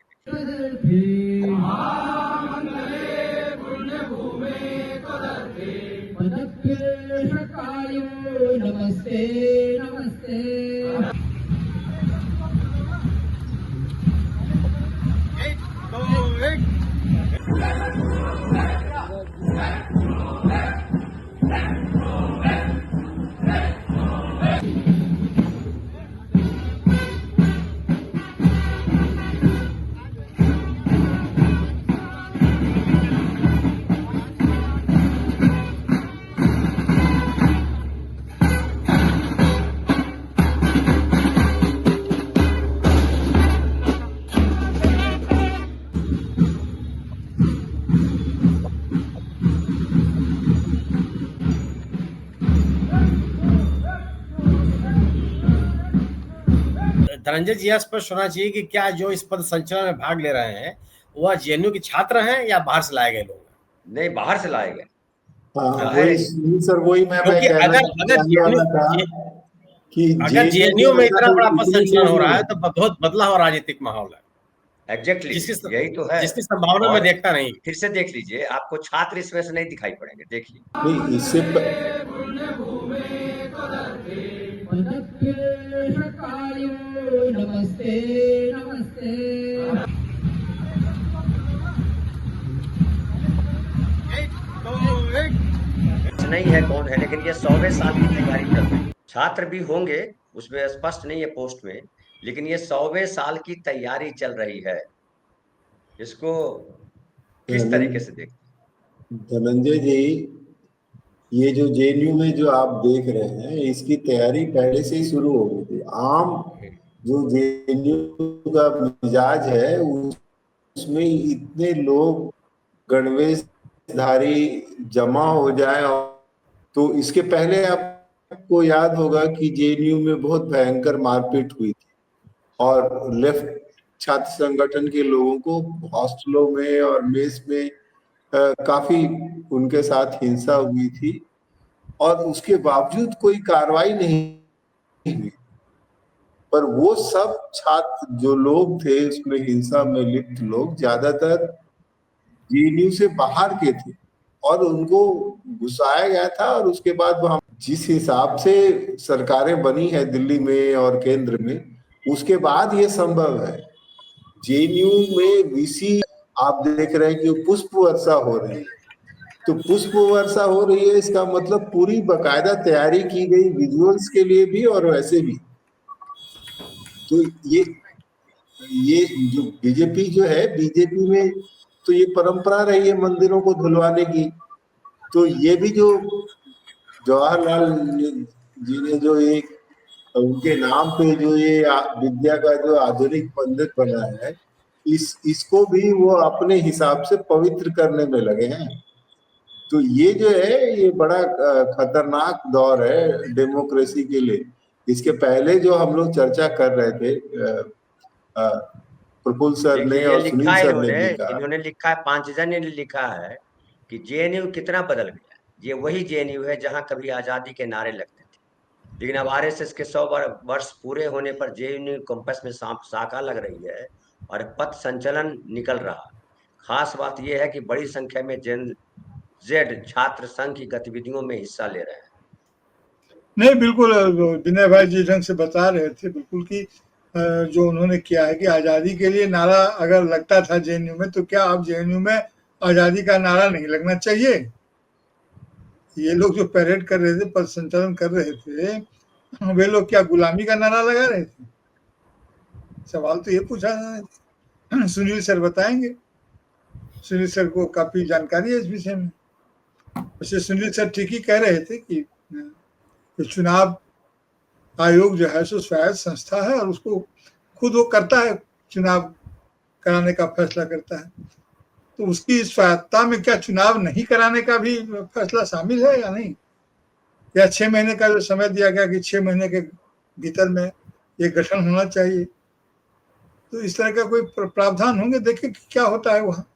Speaker 4: नमस्ते नमस्ते।
Speaker 2: धनंजय जी, स्पष्ट होना चाहिए कि क्या जो इस पद संचलन में भाग ले रहे हैं वह JNU के छात्र हैं या बाहर से लाए गए लोग हैं?
Speaker 1: नहीं, बाहर से लाए गए।
Speaker 5: हाँ,
Speaker 1: है
Speaker 5: वही सर, वही मैं
Speaker 2: क्योंकि
Speaker 5: कहना
Speaker 2: अगर
Speaker 5: चाहने वाला था कि
Speaker 2: अगर
Speaker 5: JNU
Speaker 2: JNU में इतना बड़ा पद
Speaker 5: इतनी
Speaker 2: संचलन हो
Speaker 5: चीजें
Speaker 2: रहा है
Speaker 5: हैं।
Speaker 2: तो बहुत बदला हुआ राजनीतिक माहौल है,
Speaker 1: एग्जैक्टली, यही तो है।
Speaker 2: जिसकी संभावना
Speaker 1: और
Speaker 2: मैं देखता नहीं।
Speaker 1: फिर से देख लीजिए, आपको छात्र इसमें से नहीं दिखाई पड़ेंगे, देखिए।
Speaker 5: नहीं,
Speaker 4: नमस्ते नमस्ते।
Speaker 1: नहीं है कौन है, लेकिन ये 100वें साल की तैयारी चल रही है। छात्र भी होंगे, उसमें स्पष्ट नहीं है पोस्ट में, लेकिन ये 100वें साल की तैयारी चल रही है। इसको किस तरीके से देखते हैं?
Speaker 5: धनंजय जी, ये जो JNU में जो आप देख रहे हैं, इसकी तैयारी पहले से ही शुरू हो गई थी। आम जो JNU का मिजाज है, उसमें इतने लोग गणवेशधारी जमा हो जाए, तो इसके पहले आपको याद होगा कि JNU में बहुत भयंकर मारपीट हुई थी और लेफ्ट छात्र संगठन के लोगों को हॉस्टलों में और मेस में काफी उनके साथ हिंसा हुई थी और उसके बावजूद कोई कार्रवाई नहीं हुई। पर वो सब छात्र जो लोग थे उसमें हिंसा में लिप्त लोग ज्यादातर JNU से बाहर के थे और उनको घुसाया गया था। और उसके बाद वहां जिस हिसाब से सरकारें बनी है दिल्ली में और केंद्र में, उसके बाद ये संभव है। JNU में VC आप देख रहे हैं कि पुष्प वर्षा हो रही है, तो पुष्प वर्षा हो रही है, इसका मतलब पूरी बकायदा तैयारी की गई विजुअल्स के लिए भी और वैसे भी। तो ये जो बीजेपी जो है, बीजेपी में तो ये परंपरा रही है मंदिरों को धुलवाने की। तो ये भी जो जवाहरलाल जी ने जो एक उनके नाम पे जो ये विद्या का जो आधुनिक मंदिर बना है, इसको भी वो अपने हिसाब से पवित्र करने में लगे हैं। तो ये जो है, ये बड़ा खतरनाक दौर है डेमोक्रेसी के लिए। इसके पहले जो हम लोग चर्चा कर रहे थे, प्रफुल्ल सर ने और सुनील सर ने भी कहा,
Speaker 1: इन्होंने लिखा है, 5 जन ने लिखा है कि JNU कितना बदल गया। ये वही JNU है जहां कभी आजादी के नारे लगते थे, लेकिन अब RSS के 100 वर्ष पूरे होने पर JNU कैंपस में शाखा लग रही है और पथ संचलन निकल रहा। खास बात यह है कि बड़ी संख्या में Gen Z छात्र संघ की गतिविधियों में हिस्सा ले रहे हैं।
Speaker 3: नहीं, बिल्कुल विनय भाई जी ढंग से बता रहे थे बिल्कुल कि जो उन्होंने किया है कि आजादी के लिए नारा अगर लगता था JNU में, तो क्या अब JNU में आजादी का नारा नहीं लगना चाहिए? ये लोग जो परेड कर रहे थे, पथ संचलन कर रहे थे, वे लोग क्या गुलामी का नारा लगा रहे थे? सवाल तो ये पूछा है। सुनील सर बताएंगे, सुनील सर को काफी जानकारी है इस विषय में। वैसे सुनील सर ठीक ही कह रहे थे कि चुनाव आयोग जो है सो स्वायत्त संस्था है और उसको खुद वो करता है, चुनाव कराने का फैसला करता है। तो उसकी स्वायत्ता में क्या चुनाव नहीं कराने का भी फैसला शामिल है या नहीं, या 6 महीने का जो समय दिया गया कि 6 महीने के भीतर में ये गठन होना चाहिए, तो इस तरह का कोई प्रावधान होंगे, देखिए क्या होता है वहाँ।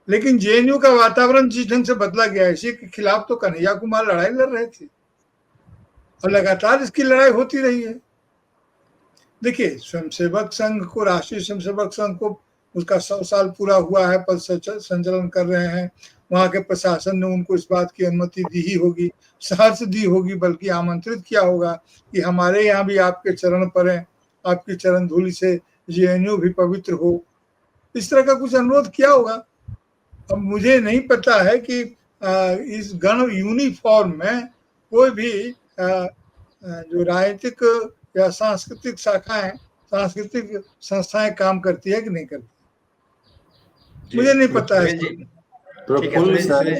Speaker 3: लेकिन जेएनयू का वातावरण जिस ढंग से बदला गया है, इसी के खिलाफ तो कन्हैया कुमार लड़ाई लड़ रहे थे और लगातार इसकी लड़ाई होती रही है। देखिए, स्वयंसेवक संघ को, राष्ट्रीय स्वयंसेवक संघ को उसका 100 साल पूरा हुआ है, पद संचालन कर रहे हैं, वहाँ के प्रशासन ने उनको इस बात की अनुमति दी ही होगी, सहर्ष दी होगी, बल्कि आमंत्रित किया होगा कि हमारे यहाँ भी आपके चरण पड़े, आपकी चरण धूलि से जेएनयू भी पवित्र हो, इस तरह का कुछ अनुरोध किया होगा। अब मुझे नहीं पता है कि इस गण यूनिफॉर्म में कोई भी जो राजनीतिक या सांस्कृतिक शाखाएं, सांस्कृतिक संस्थाएं काम करती है कि नहीं करती, मुझे नहीं पता है।
Speaker 5: प्रफुल्ल सर,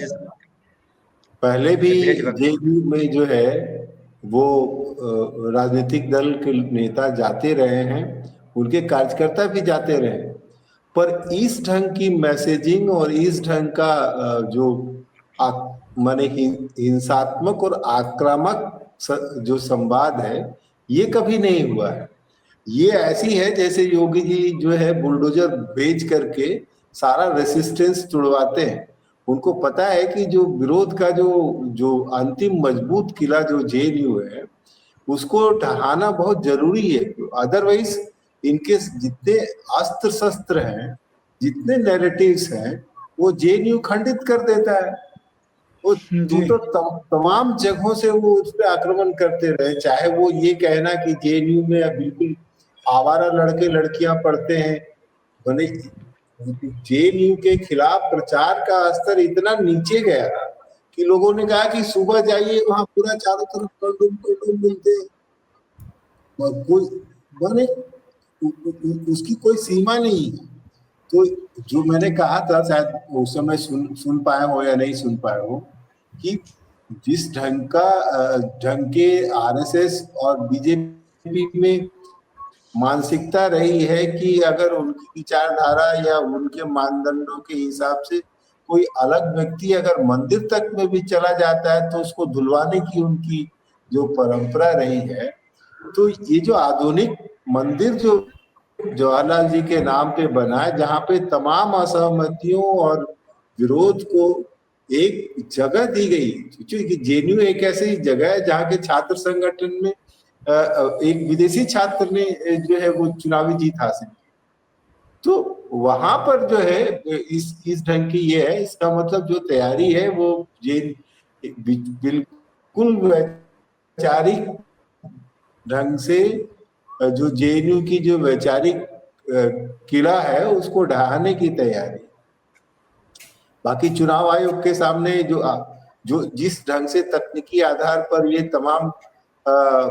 Speaker 5: पहले भी जेएनयू में जो है वो राजनीतिक दल के नेता जाते रहे हैं, उनके कार्यकर्ता भी जाते रहे, पर इस ढंग की मैसेजिंग और इस ढंग का जो माने हिंसात्मक और आक्रामक जो संवाद है, ये कभी नहीं हुआ है। ये ऐसी है जैसे योगी जी जो है बुलडोजर भेज करके सारा रेसिस्टेंस तोड़वाते हैं। उनको पता है कि जो विरोध का जो अंतिम मजबूत किला जो जेएनयू है, उसको ढहाना बहुत जरूरी है। अदरवाइज इनके जितने अस्त्र शस्त्र हैं, जितने नैरेटिव्स हैं, वो जेएनयू खंडित कर देता है। वो तो तमाम जगहों से वो उस पर आक्रमण करते रहे, चाहे वो ये कहना कि जेएनयू में बिल्कुल आवारा लड़के लड़कियां पढ़ते हैं, बने जेएनयू के खिलाफ प्रचार का स्तर इतना नीचे गया कि लोगों ने कहा कि सुबह जाइए, वहां पूरा चारों तरफ कंडोम मिलते हैं, कोई बने उसकी कोई सीमा नहीं है। तो जो मैंने कहा था, शायद उस समय सुन पाए हो या नहीं सुन पाए हो, कि जिस ढंग के आरएसएस और बीजेपी में मानसिकता रही है कि अगर उनकी विचारधारा या उनके मानदंडों के हिसाब से कोई अलग व्यक्ति अगर मंदिर तक में भी चला जाता है तो उसको धुलवाने की उनकी जो परंपरा रही है, तो ये जो आधुनिक मंदिर जो जवाहरलाल जी के नाम पे बना है, जहाँ पे तमाम असहमतियों और विरोध को एक जगह दी गई, क्योंकि जेएनयू एक ऐसी जगह है जहाँ के छात्र संगठन में एक विदेशी छात्र ने जो है वो चुनावी जीत हासिल की, तो वहां पर जो है इस ढंग की ये है। इसका मतलब जो तैयारी है वो बिल्कुल वैचारिक ढंग से जो जेएनयू की जो वैचारिक किला है उसको ढहाने की तैयारी। बाकी चुनाव आयोग के सामने जो जिस ढंग से तकनीकी आधार पर ये तमाम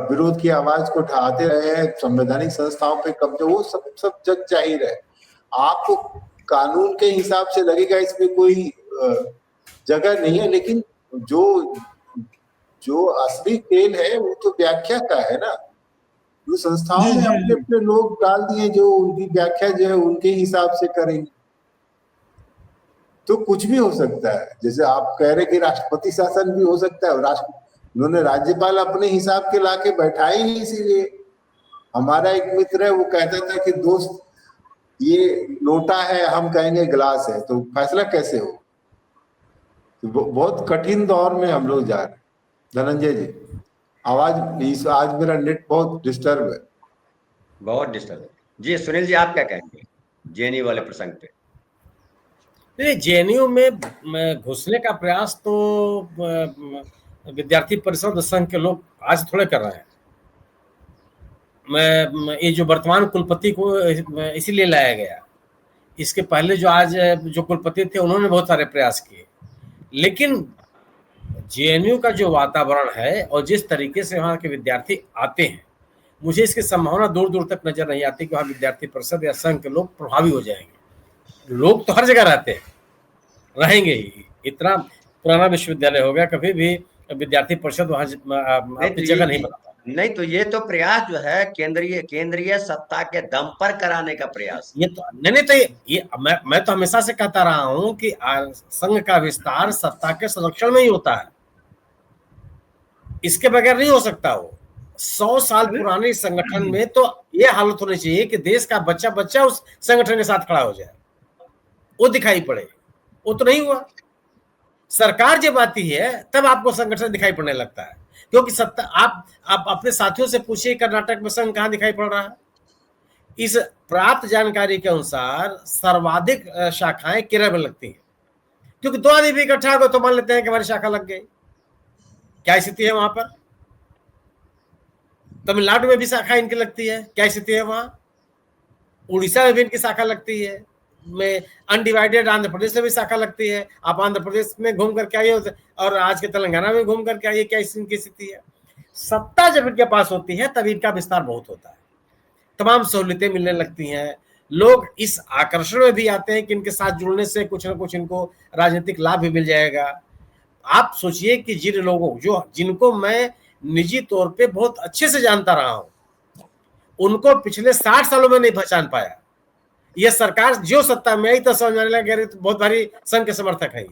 Speaker 5: विरोध की आवाज को ढहाते रहे हैं, संवैधानिक संस्थाओं पे कब्जे, वो सब जग जाहिर है। आपको कानून के हिसाब से लगेगा इसमें कोई जगह नहीं है, लेकिन जो असली खेल है वो तो व्याख्या का है ना। जो संस्थाओं में अपने अपने लोग डाल दिए जो उनकी व्याख्या जो है उनके हिसाब से करेंगे, तो कुछ भी हो सकता है। जैसे आप कह रहे कि राष्ट्रपति शासन भी हो सकता है, उन्होंने राज्यपाल अपने हिसाब के लाके बैठाए ही, इसीलिए हमारा एक मित्र है वो कहता था कि दोस्त ये लोटा है, हम कहेंगे गिलास है, तो फैसला कैसे हो। तो बहुत कठिन दौर में हम लोग जा रहे हैं। धनंजय जी, आज मेरा नेट बहुत डिस्टर्ब है,
Speaker 1: बहुत डिस्टर्ब है जी। सुनील जी, आप क्या कहेंगे जेएनयू वाले प्रसंग पे?
Speaker 2: जेएनयू में घुसने का प्रयास तो विद्यार्थी परिषद संघ के लोग आज थोड़े कर रहे हैं। ये जो वर्तमान कुलपति को इसीलिए लाया गया, इसके पहले जो कुलपति थे उन्होंने बहुत सारे प्रयास किए, लेकिन जेएनयू का जो वातावरण है और जिस तरीके से वहाँ के विद्यार्थी आते हैं, मुझे इसकी संभावना दूर दूर तक नजर नहीं आती कि वहाँ विद्यार्थी परिषद या संघ के लोग प्रभावी हो जाएंगे। लोग तो हर जगह रहते हैं, रहेंगे ही, इतना पुराना विश्वविद्यालय हो गया, कभी भी विद्यार्थी परिषद वहाँ अपनी जगह नहीं बनाता।
Speaker 1: नहीं तो ये तो प्रयास जो है केंद्रीय सत्ता के दम पर कराने का प्रयास।
Speaker 2: ये तो नहीं तो ये मैं तो हमेशा से कहता रहा हूं कि संघ का विस्तार सत्ता के संरक्षण में ही होता है, इसके बगैर नहीं हो सकता। वो 100 साल पुराने संगठन में तो ये हालत होनी चाहिए कि देश का बच्चा बच्चा उस संगठन के साथ खड़ा हो जाए, वो दिखाई पड़े। वो तो नहीं हुआ। सरकार जब आती है तब आपको संगठन दिखाई पड़ने लगता है, क्योंकि सत्ता आप अपने साथियों से पूछिए कर्नाटक में संघ कहां दिखाई पड़ रहा है। इस प्राप्त जानकारी के अनुसार सर्वाधिक शाखाएं केरल में लगती हैं, क्योंकि 2 आदमी भी इकट्ठा हो तो मान लेते हैं कि हमारी शाखा लग गई। क्या स्थिति है वहां पर? तमिलनाडु में भी शाखा इनकी लगती है, क्या स्थिति है वहां? उड़ीसा में भी इनकी शाखा लगती है, में अनडिवाइडेड आंध्र प्रदेश में भी शाखा लगती है। आप आंध्र प्रदेश में घूम करके आइए और आज के तेलंगाना में घूम करके आइए, क्या इनकी स्थिति है। सत्ता जब इनके पास होती है तब इनका विस्तार बहुत होता है, तमाम सहूलियतें मिलने लगती हैं। लोग इस आकर्षण में भी आते हैं कि इनके साथ जुड़ने से कुछ ना कुछ इनको राजनीतिक लाभ भी मिल जाएगा। आप सोचिए कि जिनको मैं निजी तौर पे बहुत अच्छे से जानता रहा हूं, उनको पिछले 60 सालों में नहीं पहचान पाया। यह सरकार जो सत्ता में आई तो समझ में लगा तो बहुत भारी संघ के समर्थक है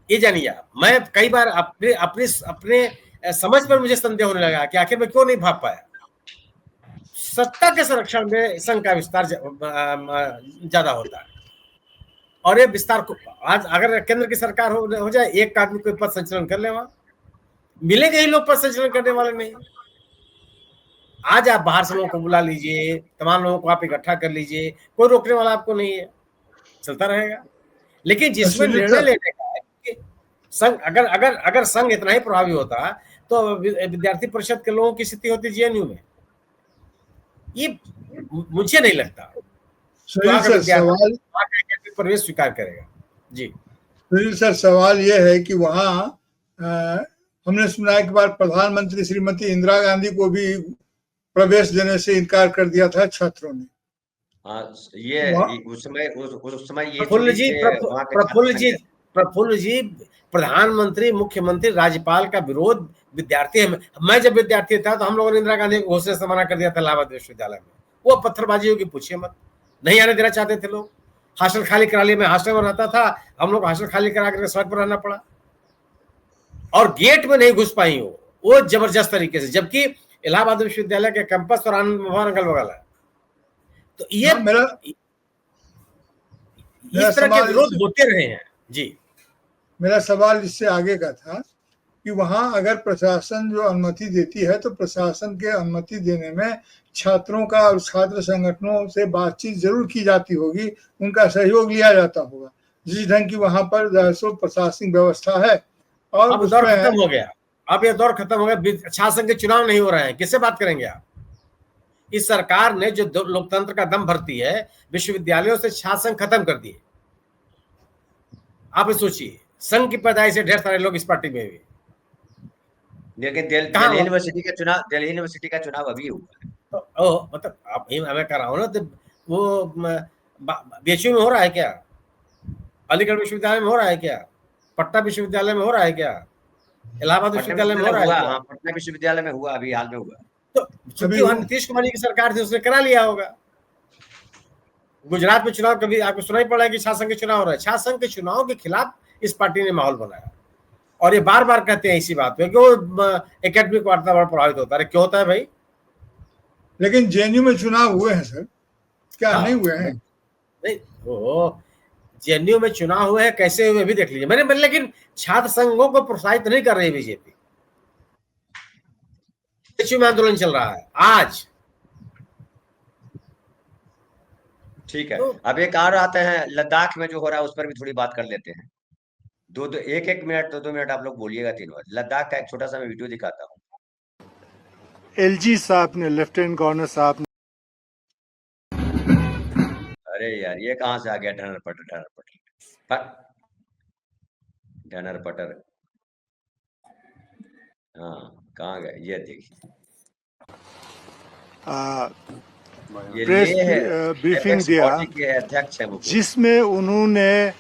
Speaker 2: ये जानिए आप। मैं कई बार अपने समझ पर मुझे संदेह होने लगा कि आखिर में क्यों नहीं भाग पाया। सत्ता के संरक्षण में संघ का विस्तार ज्यादा होता है, और ये विस्तार को आज अगर केंद्र की सरकार हो जाए, एक आदमी कोई पद संचलन कर ले, वहां मिलेंगे ही लोग पद संचलन करने वाले नहीं। आज आप बाहर से लोगों को बुला लीजिए, तमाम लोगों को आप इकट्ठा कर लीजिए, कोई रोकने वाला आपको नहीं है, चलता रहेगा। लेकिन जिसमें निर्णय लेने का है, संघ अगर संघ इतना ही प्रभावी होता तो विद्यार्थी परिषद के लोगों की स्थिति होती जेएनयू में, ये मुझे नहीं लगता प्रवेश स्वीकार करेगा। जी
Speaker 3: सर, सवाल यह है कि वहाँ हमने सुना है कि बार प्रधानमंत्री श्रीमती इंदिरा गांधी को भी प्रवेश देने से इनकार कर दिया था छात्रों ने।
Speaker 1: हाँ, ये उस समय ये
Speaker 2: प्रफुल्ल जी प्रधानमंत्री, मुख्यमंत्री, राज्यपाल का विरोध विद्यार्थी है। मैं जब विद्यार्थी था तो हम लोगों ने इंदिरा गांधी को घोषणा से मना कर दिया था इलाहाबाद विश्वविद्यालय में। वो पत्थरबाजी होगी, पूछिए मत, नहीं आने देना चाहते थे लोग। हॉस्टल खाली करा लिया, मैं हॉस्टल में रहता था, हम लोग हॉस्टल खाली करा कर सड़क पर रहना पड़ा, और गेट में नहीं घुस पाई वो जबरदस्त तरीके से, जबकि इलाहाबाद विश्वविद्यालय के कैंपस और आनंद भवन अगल बगल है। तो ये इस तरह के विरोध होते रहे हैं। जी
Speaker 3: मेरा सवाल इससे आगे का था कि वहां अगर प्रशासन जो अनुमति देती है तो प्रशासन के अनुमति देने में छात्रों का और छात्र संगठनों से बातचीत जरूर की जाती होगी, उनका सहयोग लिया जाता होगा, जिस ढंग की वहां पर प्रशासनिक व्यवस्था है। और
Speaker 2: अब दौर खत्म हो गया, अब ये दौर खत्म हो गया। छात्र संघ के चुनाव नहीं हो रहे हैं, किससे बात करेंगे आप? इस सरकार ने जो लोकतंत्र का दम भरती है, विश्वविद्यालयों से छात्र संघ खत्म कर दिए। आप सोचिए, संघ की पैदाइश से ढेर सारे लोग इस पार्टी में भी।
Speaker 1: लेकिन दिल्ली यूनिवर्सिटी का चुनाव अभी हुआ।
Speaker 2: मतलब आप मैं कह रहा हूँ ना, तो वो बीएचयू में हो रहा है क्या? अलीगढ़ विश्वविद्यालय में हो रहा है क्या? पटना विश्वविद्यालय में हो रहा है क्या? इलाहाबाद विश्वविद्यालय में हो रहा है क्या?
Speaker 1: पटना विश्वविद्यालय में हुआ, अभी हाल में हुआ।
Speaker 2: तो चूंकि वहां नीतीश कुमार की सरकार थी, उसने करा लिया होगा। गुजरात में चुनाव कभी आपको सुनाई पड़ा है कि छात्र संघ के चुनाव हो रहा है? छात्र संघ के चुनाव के खिलाफ इस पार्टी ने माहौल बनाया, और ये बार बार कहते हैं इसी बात पे कि वो एकेडमिक वातावरण प्रभावित होता है। क्यों होता है भाई?
Speaker 3: लेकिन जेएनयू में चुनाव हुए हैं सर, क्या नहीं हुए हैं?
Speaker 2: नहीं, वो जेएनयू में चुनाव हुए हैं, कैसे हुए भी देख लीजिए। मैंने लेकिन छात्र संघों को प्रोत्साहित नहीं कर रही बीजेपी। में आंदोलन चल रहा है आज।
Speaker 1: ठीक है, अब एक और आते हैं लद्दाख में जो हो रहा है, उस पर भी थोड़ी बात कर लेते हैं। एक मिनट, 2 मिनट आप लोग बोलिएगा, 3 बार। लद्दाख का एक छोटा सा मैं वीडियो दिखाता हूँ।
Speaker 6: एलजी साहब ने, लेफ्टिनेंट गवर्नर साहब ने,
Speaker 1: अरे यार ये कहां से आ गया? ढनर पटर। हाँ, कहाँ गए? ये देखिए,
Speaker 6: प्रेस ब्रीफिंग दिया,
Speaker 1: अध्यक्ष है वो,
Speaker 6: जिसमें उन्होंने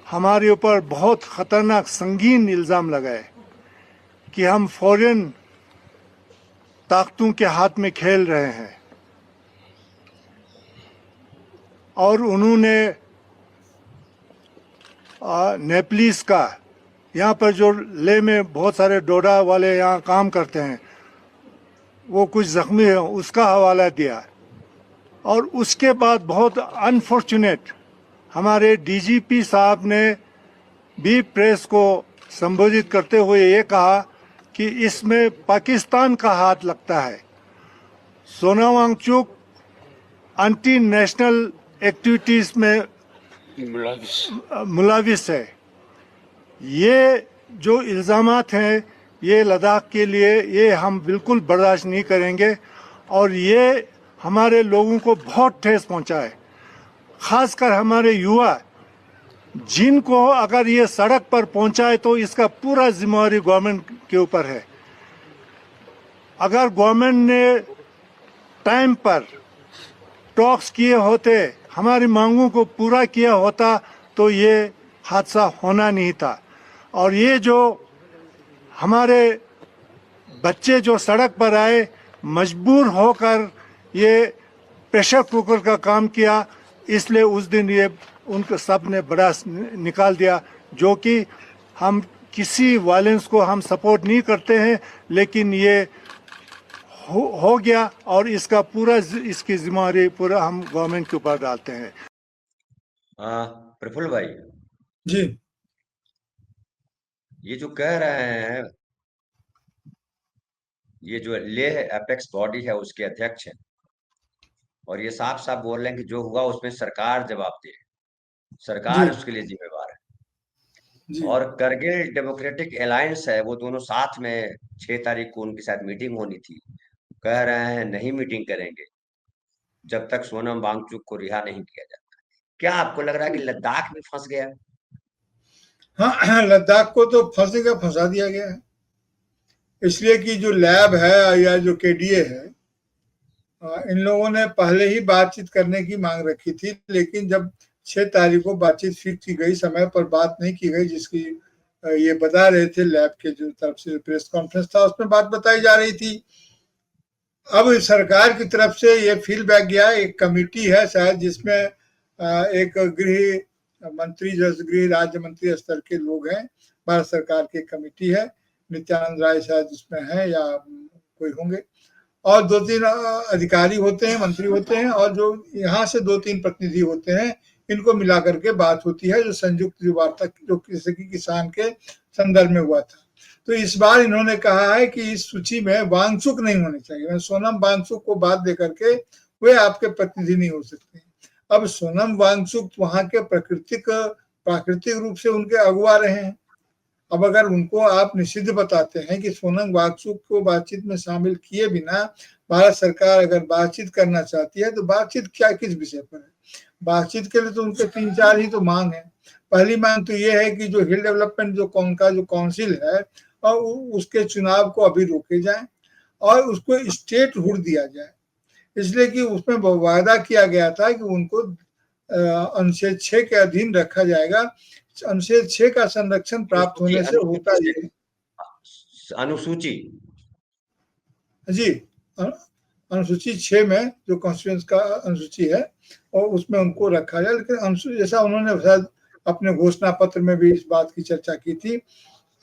Speaker 6: हमारे ऊपर बहुत खतरनाक संगीन इल्जाम लगाए कि हम फॉरेन ताकतों के हाथ में खेल रहे हैं और उन्होंने नेपलीस का, यहाँ पर जो ले में बहुत सारे डोडा वाले यहाँ काम करते हैं, वो कुछ जख्मी है, उसका हवाला दिया। और उसके बाद बहुत अनफॉर्चुनेट हमारे डीजीपी साहब ने भी प्रेस को संबोधित करते हुए ये कहा कि इसमें पाकिस्तान का हाथ लगता है। Sonam Wangchuk anti national activities में मुलविस है। ये जो इल्ज़ामात हैं ये लद्दाख के लिए ये हम बिल्कुल बर्दाश्त नहीं करेंगे और ये हमारे लोगों को बहुत ठेस पहुंचा है, खासकर हमारे युवा जिनको अगर ये सड़क पर पहुंचाए तो इसका पूरा जिम्मेवारी गवर्नमेंट के ऊपर है। अगर गवर्नमेंट ने टाइम पर टॉक्स किए होते, हमारी मांगों को पूरा किया होता तो ये हादसा होना नहीं था। और ये जो हमारे बच्चे जो सड़क पर आए मजबूर होकर ये प्रेशर कुकर का काम किया, इसलिए उस दिन ये उनको सब ने बड़ा निकाल दिया, जो कि हम किसी वायलेंस को हम सपोर्ट नहीं करते हैं, लेकिन ये हो गया और इसका पूरा इसकी जिम्मेदारी पूरा हम गवर्नमेंट के ऊपर डालते हैं।
Speaker 1: प्रफुल्ल भाई
Speaker 3: जी,
Speaker 1: ये जो कह रहे हैं, ये जो लेह एपेक्स बॉडी है उसके अध्यक्ष हैं और ये साफ साफ बोल रहे हैं कि जो हुआ उसमें सरकार जवाबदेह है, सरकार
Speaker 3: जी,
Speaker 1: उसके लिए जिम्मेवार है।
Speaker 3: जी,
Speaker 1: और करगिल डेमोक्रेटिक अलायंस है, वो दोनों साथ में 6 तारीख को उनके साथ मीटिंग होनी थी, कह रहे हैं नहीं मीटिंग करेंगे जब तक सोनम वांगचुक को रिहा नहीं किया जाता। क्या आपको लग रहा है कि लद्दाख में फंस गया?
Speaker 3: हाँ, लद्दाख को तो फंसा दिया गया है, इसलिए कि जो लैब है या जो केडीए है, इन लोगों ने पहले ही बातचीत करने की मांग रखी थी, लेकिन जब 6 तारीख को बातचीत फिक्स की गई, समय पर बात नहीं की गई, जिसकी ये बता रहे थे लैब के जो तरफ से प्रेस कॉन्फ्रेंस था उसमें बात बताई जा रही थी। अब सरकार की तरफ से ये फीडबैक गया, एक कमेटी है शायद जिसमें एक गृह मंत्री, गृह राज्य मंत्री स्तर के लोग हैं, भारत सरकार की कमेटी है, नित्यानंद राय शायद इसमें है या कोई होंगे, और 2-3 अधिकारी होते हैं, मंत्री होते हैं, और जो यहाँ से 2-3 प्रतिनिधि होते हैं, इनको मिला करके बात होती है, जो संयुक्त जो वार्ता जो किसी की किसान के संदर्भ में हुआ था। तो इस बार इन्होंने कहा है कि इस सूची में वांगचुक नहीं होने चाहिए, सोनम वांगचुक को बात दे करके वे आपके प्रतिनिधि नहीं हो सकते। अब सोनम वांगचुक वहां के प्राकृतिक रूप से उनके अगुआ रहे हैं। अब अगर उनको आप निषिद्ध बताते हैं कि सोनम वांगचुक को बातचीत में शामिल किए बिना भारत सरकार अगर बातचीत करना चाहती है, तो बातचीत क्या किस विषय पर है? बातचीत के लिए तो उनके 3-4 ही तो मांग है। पहली मांग तो ये है कि जो हिल डेवलपमेंट जो काउंसिल है और उसके चुनाव को अभी रोके जाए और उसको स्टेटहुड दिया जाए, इसलिए कि उसमें वादा किया गया था कि उनको अनुच्छेद 6 के अधीन रखा जाएगा। अनुच्छेद 6 का संरक्षण प्राप्त होने से होता ही है।
Speaker 1: अनुसूची
Speaker 3: जी, अनुसूची 6 में जो कॉन्स्टिट्यूएंस का अनुसूची है और उसमें उनको रखा जाए, लेकिन अनुसूची जैसा उन्होंने शायद अपने घोषणा पत्र में भी इस बात की चर्चा की थी।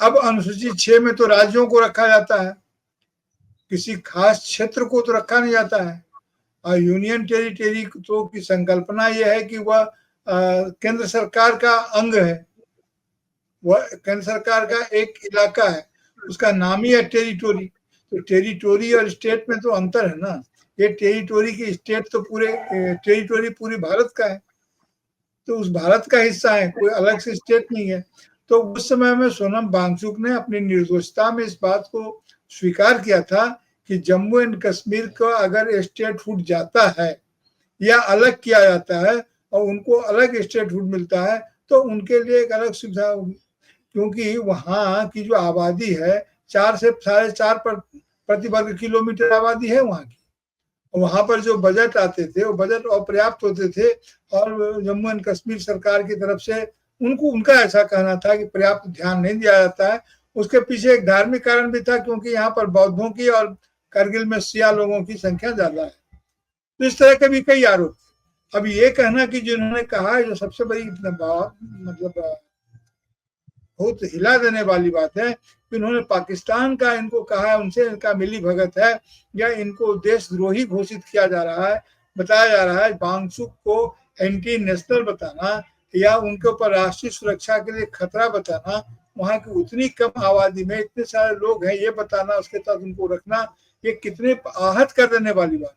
Speaker 3: अब अनुसूची 6 में तो राज्यों को रखा जाता है, किसी खास क्षेत्र को तो रखा नहीं जाता है। और यूनियन टेरिटरी तो की संकल्पना यह है कि वह केंद्र सरकार का अंग है, वह केंद्र सरकार का एक इलाका है, उसका नाम ही है टेरिटोरी। तो टेरिटोरी और स्टेट में तो अंतर है ना, ये टेरिटोरी की स्टेट तो टेरिटोरी पूरी भारत का है, तो उस भारत का हिस्सा है, कोई अलग से स्टेट नहीं है। तो उस समय में सोनम वांगचुक ने अपनी निर्दोषता में इस बात को स्वीकार किया था कि जम्मू एंड कश्मीर का अगर स्टेटहुड जाता है या अलग किया जाता है और उनको अलग स्टेटहुड मिलता है, तो उनके लिए एक अलग सुविधा होगी, क्योंकि वहाँ की जो आबादी है 4 से 4.5 प्रति वर्ग किलोमीटर आबादी है वहाँ की। वहां पर जो बजट आते थे वो बजट अपर्याप्त होते थे, और जम्मू एंड कश्मीर सरकार की तरफ से उनका ऐसा कहना था कि पर्याप्त ध्यान नहीं दिया जाता है। उसके पीछे एक धार्मिक कारण भी था, क्योंकि यहाँ पर बौद्धों की और करगिल में शिया लोगों की संख्या ज्यादा है। तो इस तरह के भी कई आरोप। अब ये कहना कि जिन्होंने कहा है, जो सबसे बड़ी मतलब बहुत हिला देने वाली बात है कि उन्होंने पाकिस्तान का इनको कहा है, उनसे इनका मिली भगत है या इनको देशद्रोही घोषित किया जा रहा है, बताया जा रहा है। बांगचुक को एंटी नेशनल बताना या उनके ऊपर राष्ट्रीय सुरक्षा के लिए खतरा बताना, वहां की उतनी कम आबादी में इतने सारे लोग हैं ये बताना, उसके साथ उनको रखना, ये कितने आहत कर देने वाली बात।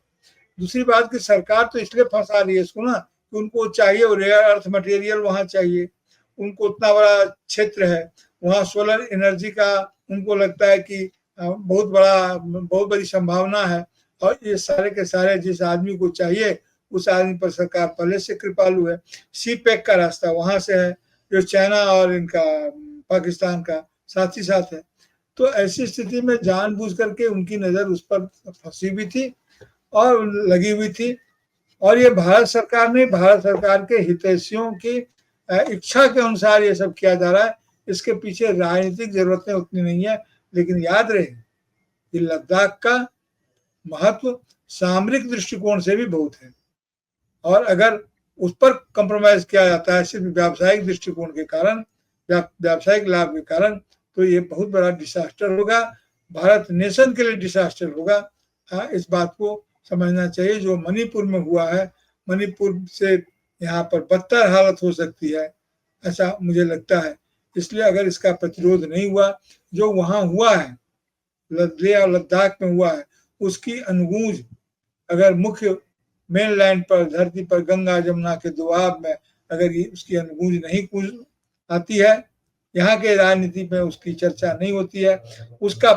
Speaker 3: दूसरी बात कि सरकार तो इसलिए फंसा रही है इसको ना कि उनको चाहिए रेयर अर्थ मटेरियल वहां चाहिए, उनको उतना बड़ा क्षेत्र है वहां, सोलर एनर्जी का उनको लगता है कि बहुत बड़ी संभावना है, और ये सारे के सारे जिस आदमी को चाहिए उस आदमी पर सरकार पहले से कृपालु है। सी पैक का रास्ता वहां से है जो चाइना और इनका पाकिस्तान का साथ ही साथ है। तो ऐसी स्थिति में जानबूझ करके उनकी नजर उस पर फंसी हुई थी और लगी हुई थी, और ये भारत सरकार ने, भारत सरकार के हितैषियों की इच्छा के अनुसार ये सब किया जा रहा है। इसके पीछे राजनीतिक जरूरतें उतनी नहीं है, लेकिन याद रहे कि लद्दाख का महत्व सामरिक दृष्टिकोण से भी बहुत है, और अगर उस पर कंप्रोमाइज किया जाता है सिर्फ व्यावसायिक दृष्टिकोण के कारण या व्यावसायिक लाभ के कारण, तो ये बहुत बड़ा डिसास्टर होगा, भारत नेशन के लिए डिसास्टर होगा। इस बात को समझना चाहिए। जो मणिपुर में हुआ है, मणिपुर से यहाँ पर बदतर हालत हो सकती है, ऐसा मुझे लगता है। इसलिए अगर इसका प्रतिरोध नहीं हुआ, जो वहां हुआ है लेह और लद्दाख में हुआ है, उसकी अनुगूंज अगर मुख्य मेनलैंड पर, धरती पर, गंगा जमुना के दोआब में अगर उसकी अनुगूंज नहीं आती है, यहाँ के राजनीति में उसकी चर्चा नहीं होती है, उसका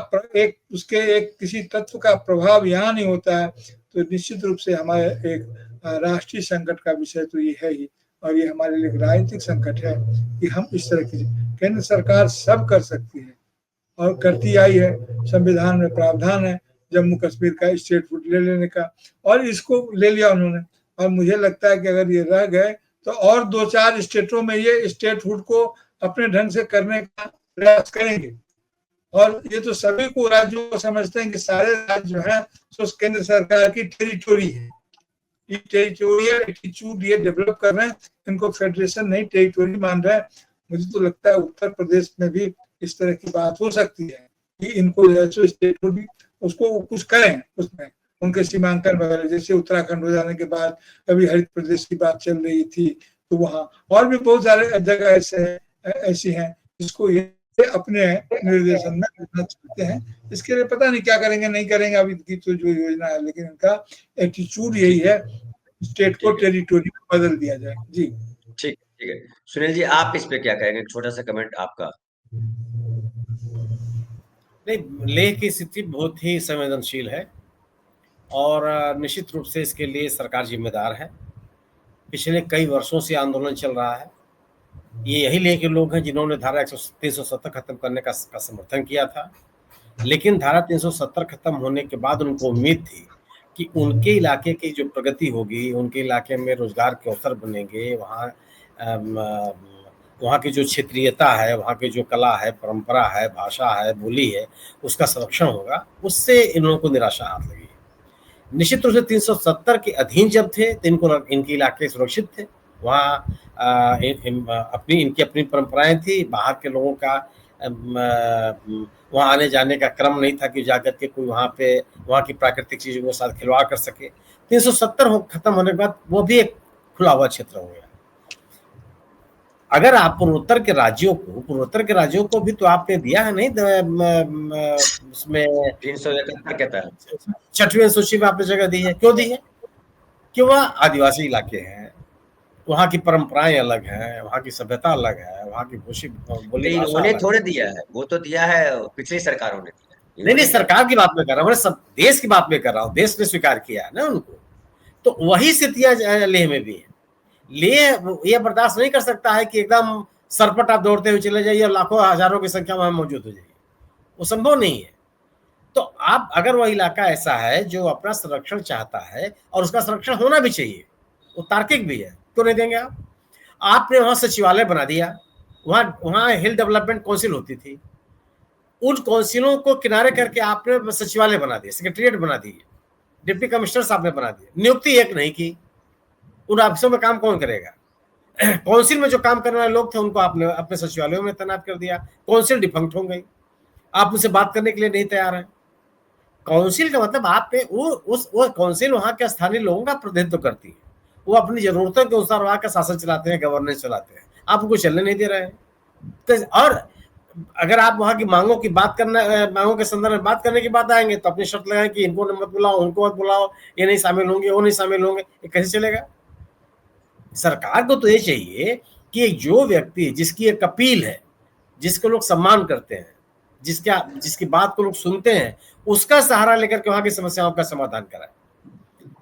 Speaker 3: उसके एक किसी तत्व का प्रभाव यहाँ नहीं होता है, तो निश्चित रूप से हमारे एक राष्ट्रीय संकट का विषय तो ये है ही, और ये हमारे लिए राजनीतिक संकट है कि हम इस तरह की, केंद्र सरकार सब कर सकती है और करती आई है, संविधान में प्रावधान है जम्मू कश्मीर का स्टेटहुड ले लेने का, और इसको ले लिया उन्होंने। और मुझे लगता है कि अगर ये रह गए तो और 2-4 स्टेटों में ये स्टेटहुड को अपने ढंग से करने का प्रयास करेंगे। और ये तो सभी को, राज्यों को समझते हैं कि सारे राज्य जो है तो केंद्र सरकार की टेरिटोरी है, ये टेरिटोरियल एटीट्यूड ये डेवलप कर रहे हैं, इनको फेडरेशन नहीं टेरिटोरी मान रहे हैं। मुझे तो लगता है उत्तर प्रदेश में भी इस तरह की बात हो सकती है कि इनको स्टेटहुड उसको कुछ करें, उसमें उनके सीमांकन वगैरह, जैसे उत्तराखंड हो जाने के बाद अभी हरित प्रदेश की बात चल रही थी, तो वहां और भी बहुत सारे जगह ऐसी हैं जिसको ये अपने निर्देशन में रखना चाहते हैं। इसके लिए पता नहीं क्या करेंगे नहीं करेंगे अभी की तो जो योजना है, लेकिन इनका एटीट्यूड यही है, स्टेट को टेरिटोरी में बदल दिया जाए। जी
Speaker 1: ठीक है। सुनील जी, आप इस पे क्या कहेंगे? छोटा सा कमेंट आपका।
Speaker 2: नहीं, लेह की स्थिति बहुत ही संवेदनशील है और निश्चित रूप से इसके लिए सरकार जिम्मेदार है। पिछले कई वर्षों से आंदोलन चल रहा है। ये यही लेह के लोग हैं जिन्होंने धारा 370 खत्म करने का समर्थन किया था, लेकिन धारा 370 खत्म होने के बाद उनको उम्मीद थी कि उनके इलाके की जो प्रगति होगी, उनके इलाके में रोजगार के अवसर बनेंगे, वहाँ की जो क्षेत्रीयता है, वहाँ की जो कला है, परंपरा है, भाषा है, बोली है, उसका संरक्षण होगा। उससे इन लोगों को निराशा हाथ लगी। निश्चित रूप से 370 के अधीन जब थे तो इनके इलाके सुरक्षित थे, वहाँ इनकी अपनी परंपराएं थी, बाहर के लोगों का वहाँ आने जाने का क्रम नहीं था कि जाकर के कोई वहाँ की प्राकृतिक चीजों के साथ खिलवाड़ कर सके। 370 खत्म होने के बाद वो भी एक खुला हुआ क्षेत्र हो गया। अगर आप पूर्वोत्तर के राज्यों को भी तो आपने दिया है नहीं, उसमें
Speaker 1: 371 के तहत
Speaker 2: 6वीं अनुसूची में आपने जगह दी है। क्यों दी है? क्यों? वह आदिवासी इलाके हैं, वहाँ की परंपराएं अलग हैं, वहाँ की सभ्यता अलग है, वहाँ की बोली
Speaker 1: उन्होंने थोड़े दिया है, वो तो दिया है पिछली सरकारों ने दिया।
Speaker 2: नहीं, सरकार की बात में कर रहा हूँ, सब देश की बात में कर रहा हूँ। देश ने स्वीकार किया है ना उनको, तो वही स्थितियां लेह में भी है। लेह ये बर्दाश्त नहीं कर सकता है कि एकदम सरपट आप दौड़ते हुए चले जाइए और लाखों हजारों की संख्या में मौजूद हो जाइए, वो संभव नहीं है। तो आप अगर वह इलाका ऐसा है जो अपना संरक्षण चाहता है और उसका संरक्षण होना भी चाहिए, वो तार्किक भी है, क्यों नहीं देंगे आप? आपने वहां सचिवालय बना दिया, वहां हिल डेवलपमेंट काउंसिल होती थी, उन काउंसिलों को किनारे करके आपने सचिवालय बना दिए, सेक्रेटरिएट बना दिए, डिप्टी कमिश्नर्स आपने बना दिए, नियुक्ति एक नहीं की। उन ऑफिसों में काम कौन करेगा? काउंसिल में जो काम करने वाले लोग थे उनको आपने अपने सचिवालयों में तैनात कर दिया। काउंसिल डिफंक्ट हो गई, आप उनसे बात करने के लिए नहीं तैयार हैं। काउंसिल का मतलब आप पे वो काउंसिल वहां के स्थानीय लोगों का प्रतिनिधित्व करती है, वो अपनी जरूरतों के अनुसार वहां का शासन चलाते हैं, गवर्नेंस चलाते हैं, आप उनको चलने नहीं दे रहे हैं। तो और अगर आप वहां की मांगों की बात करना, मांगों के संदर्भ में बात करने की बात आएंगे तो अपनी शर्त लगाएं कि इनको मत बुलाओ, उनको मत बुलाओ, ये नहीं शामिल होंगे, वो नहीं शामिल होंगे, ये कैसे चलेगा? सरकार को तो ये चाहिए कि जो व्यक्ति जिसकी एक अपील है, जिसको लोग सम्मान करते हैं, जिसकी बात को लोग सुनते हैं, उसका सहारा लेकर के वहां की समस्याओं का समाधान कराए।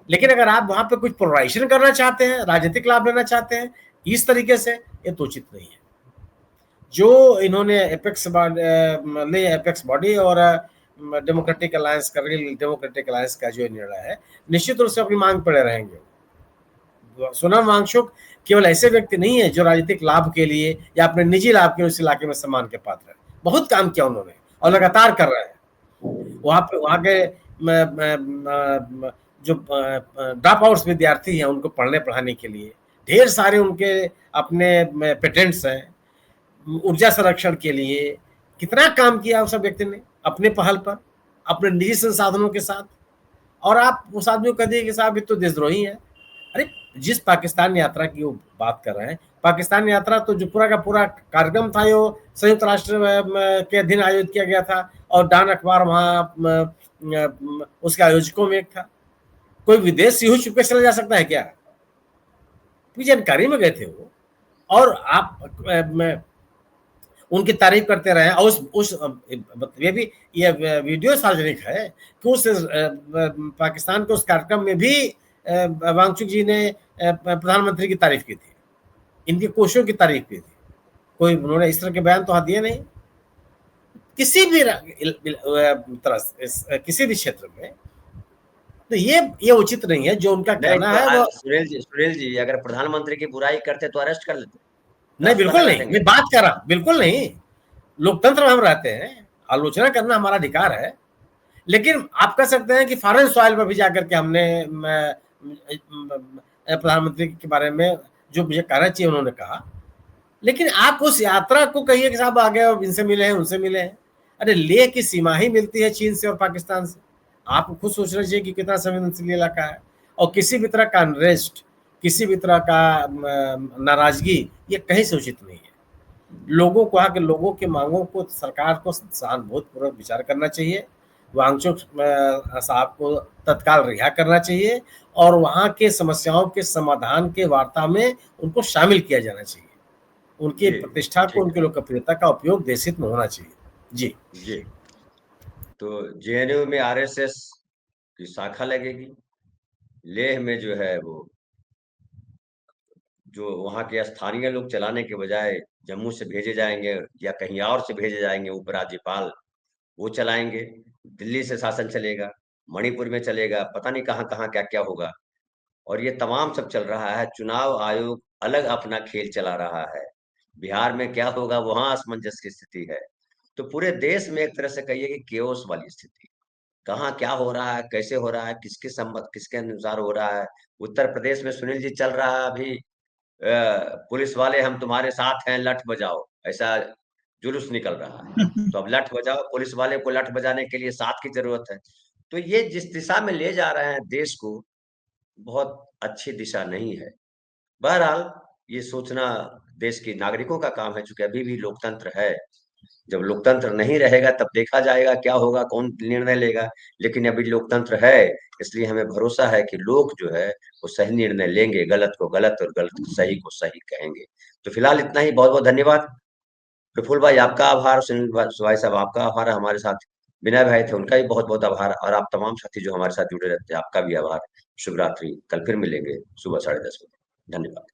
Speaker 2: लेकिन अगर आप वहां पे कुछ पोलराइजेशन करना चाहते हैं, राजनीतिक लाभ लेना चाहते हैं इस तरीके से, ये तो उचित नहीं है। जो इन्होंने एपेक्स बॉडी और डेमोक्रेटिक अलायंस का जो निर्णय है, निश्चित रूप से अपनी मांग पड़े रहेंगे। सोनम वांगचुक केवल ऐसे व्यक्ति नहीं है जो राजनीतिक लाभ के लिए या अपने निजी लाभ के लिए उस इलाके में सम्मान के पात्र है। बहुत काम किया उन्होंने और लगातार कर रहे हैं। वहाँ के जो ड्रॉप आउट्स विद्यार्थी हैं उनको पढ़ने पढ़ाने के लिए ढेर सारे उनके अपने पेटेंट्स हैं, ऊर्जा संरक्षण के लिए कितना काम किया उस व्यक्ति ने अपने पहल पर, अपने निजी संसाधनों के साथ। और आप उस आदमी को कह दिए कि साहब ये तो देशद्रोही है। अरे जिस पाकिस्तान यात्रा की वो बात कर रहे हैं, पाकिस्तान यात्रा तो जो पूरा का पूरा कार्यक्रम था वो संयुक्त राष्ट्र के अधीन आयोजित किया गया था और डॉन अखबार वहाँ उसके आयोजकों में एक था। कोई विदेश यूं चुपके चला जा सकता है क्या? जानकारी में गए थे वो, और आप उनकी तारीफ करते रहे। और ये भी ये वीडियो सार्वजनिक है कि उस पाकिस्तान के उस कार्यक्रम में भी वांगचुक जी ने प्रधानमंत्री की तारीफ की थी, इनकी कोशिशों की तारीफ की थी। कोई उन्होंने इस तरह के बयान तो दिए नहीं किसी भी तरह किसी भी क्षेत्र में। तो ये उचित नहीं है जो उनका कहना है। वो
Speaker 1: सुनील जी अगर प्रधानमंत्री की बुराई करते तो अरेस्ट कर लेते।
Speaker 2: नहीं, बिल्कुल नहीं, मैं बात कर रहा, बिल्कुल नहीं। लोकतंत्र में हम रहते हैं, आलोचना करना हमारा अधिकार है। लेकिन आप कह सकते हैं कि फॉरेन सॉइल पर भी जाकर के हमने प्रधानमंत्री के बारे में जो मुझे कहना चाहिए उन्होंने कहा। लेकिन आप उस यात्रा को कहिए कि साहब आ गए और इनसे मिले हैं, उनसे मिले हैं। अरे लेह की सीमा ही मिलती है चीन से और पाकिस्तान से। आप खुद सोचना चाहिए कि कितना संवेदनशील इलाका है। और किसी भी तरह का अनरेस्ट, किसी भी तरह का नाराजगी ये कहीं से उचित नहीं है। लोगों को, वहाँ के लोगों के मांगों को सरकार को सहानुभूतिपूर्वक विचार करना चाहिए। वांगचुक साहब को तत्काल रिहा करना चाहिए और वहाँ के समस्याओं के समाधान के वार्ता में उनको शामिल किया जाना चाहिए। उनकी प्रतिष्ठा को, उनकी लोकप्रियता का उपयोग देश हित में होना चाहिए। जी
Speaker 1: जी। तो जेएनयू में आरएसएस की शाखा लगेगी, लेह में जो है वो जो वहाँ के स्थानीय लोग चलाने के बजाय जम्मू से भेजे जाएंगे या कहीं और से भेजे जाएंगे उपराज्यपाल, वो चलाएंगे। दिल्ली से शासन चलेगा, मणिपुर में चलेगा, पता नहीं कहाँ कहाँ क्या क्या होगा। और ये तमाम सब चल रहा है। चुनाव आयोग अलग अपना खेल चला रहा है। बिहार में क्या होगा वहां असमंजस की स्थिति है। तो पूरे देश में एक तरह से कहिए कि केओस वाली स्थिति, कहाँ क्या हो रहा है, कैसे हो रहा है, किसके सम्मत, किसके अनुसार हो रहा है। उत्तर प्रदेश में सुनील जी चल रहा है अभी, पुलिस वाले हम तुम्हारे साथ हैं, लठ बजाओ, ऐसा जुलूस निकल रहा है। तो अब लठ बजाओ, पुलिस वाले को लठ बजाने के लिए साथ की जरूरत है। तो ये जिस दिशा में ले जा रहे हैं देश को, बहुत अच्छी दिशा नहीं है। बहरहाल ये सोचना देश के नागरिकों का काम है, चूंकि अभी भी लोकतंत्र है। जब लोकतंत्र नहीं रहेगा तब देखा जाएगा क्या होगा, कौन निर्णय लेगा। लेकिन अभी लोकतंत्र है, इसलिए हमें भरोसा है कि लोग जो है वो सही निर्णय लेंगे, गलत को गलत और गलत सही को सही कहेंगे। तो फिलहाल इतना ही। बहुत बहुत धन्यवाद। प्रफुल्ल भाई आपका आभार, सुनील भाई साहब आपका आभार। हमारे साथ विनय भाई थे, उनका भी बहुत बहुत आभार। और आप तमाम साथी जो हमारे साथ जुड़े रहते हैं, आपका भी आभार। शुभ रात्रि। कल फिर मिलेंगे सुबह 10:30 बजे। धन्यवाद।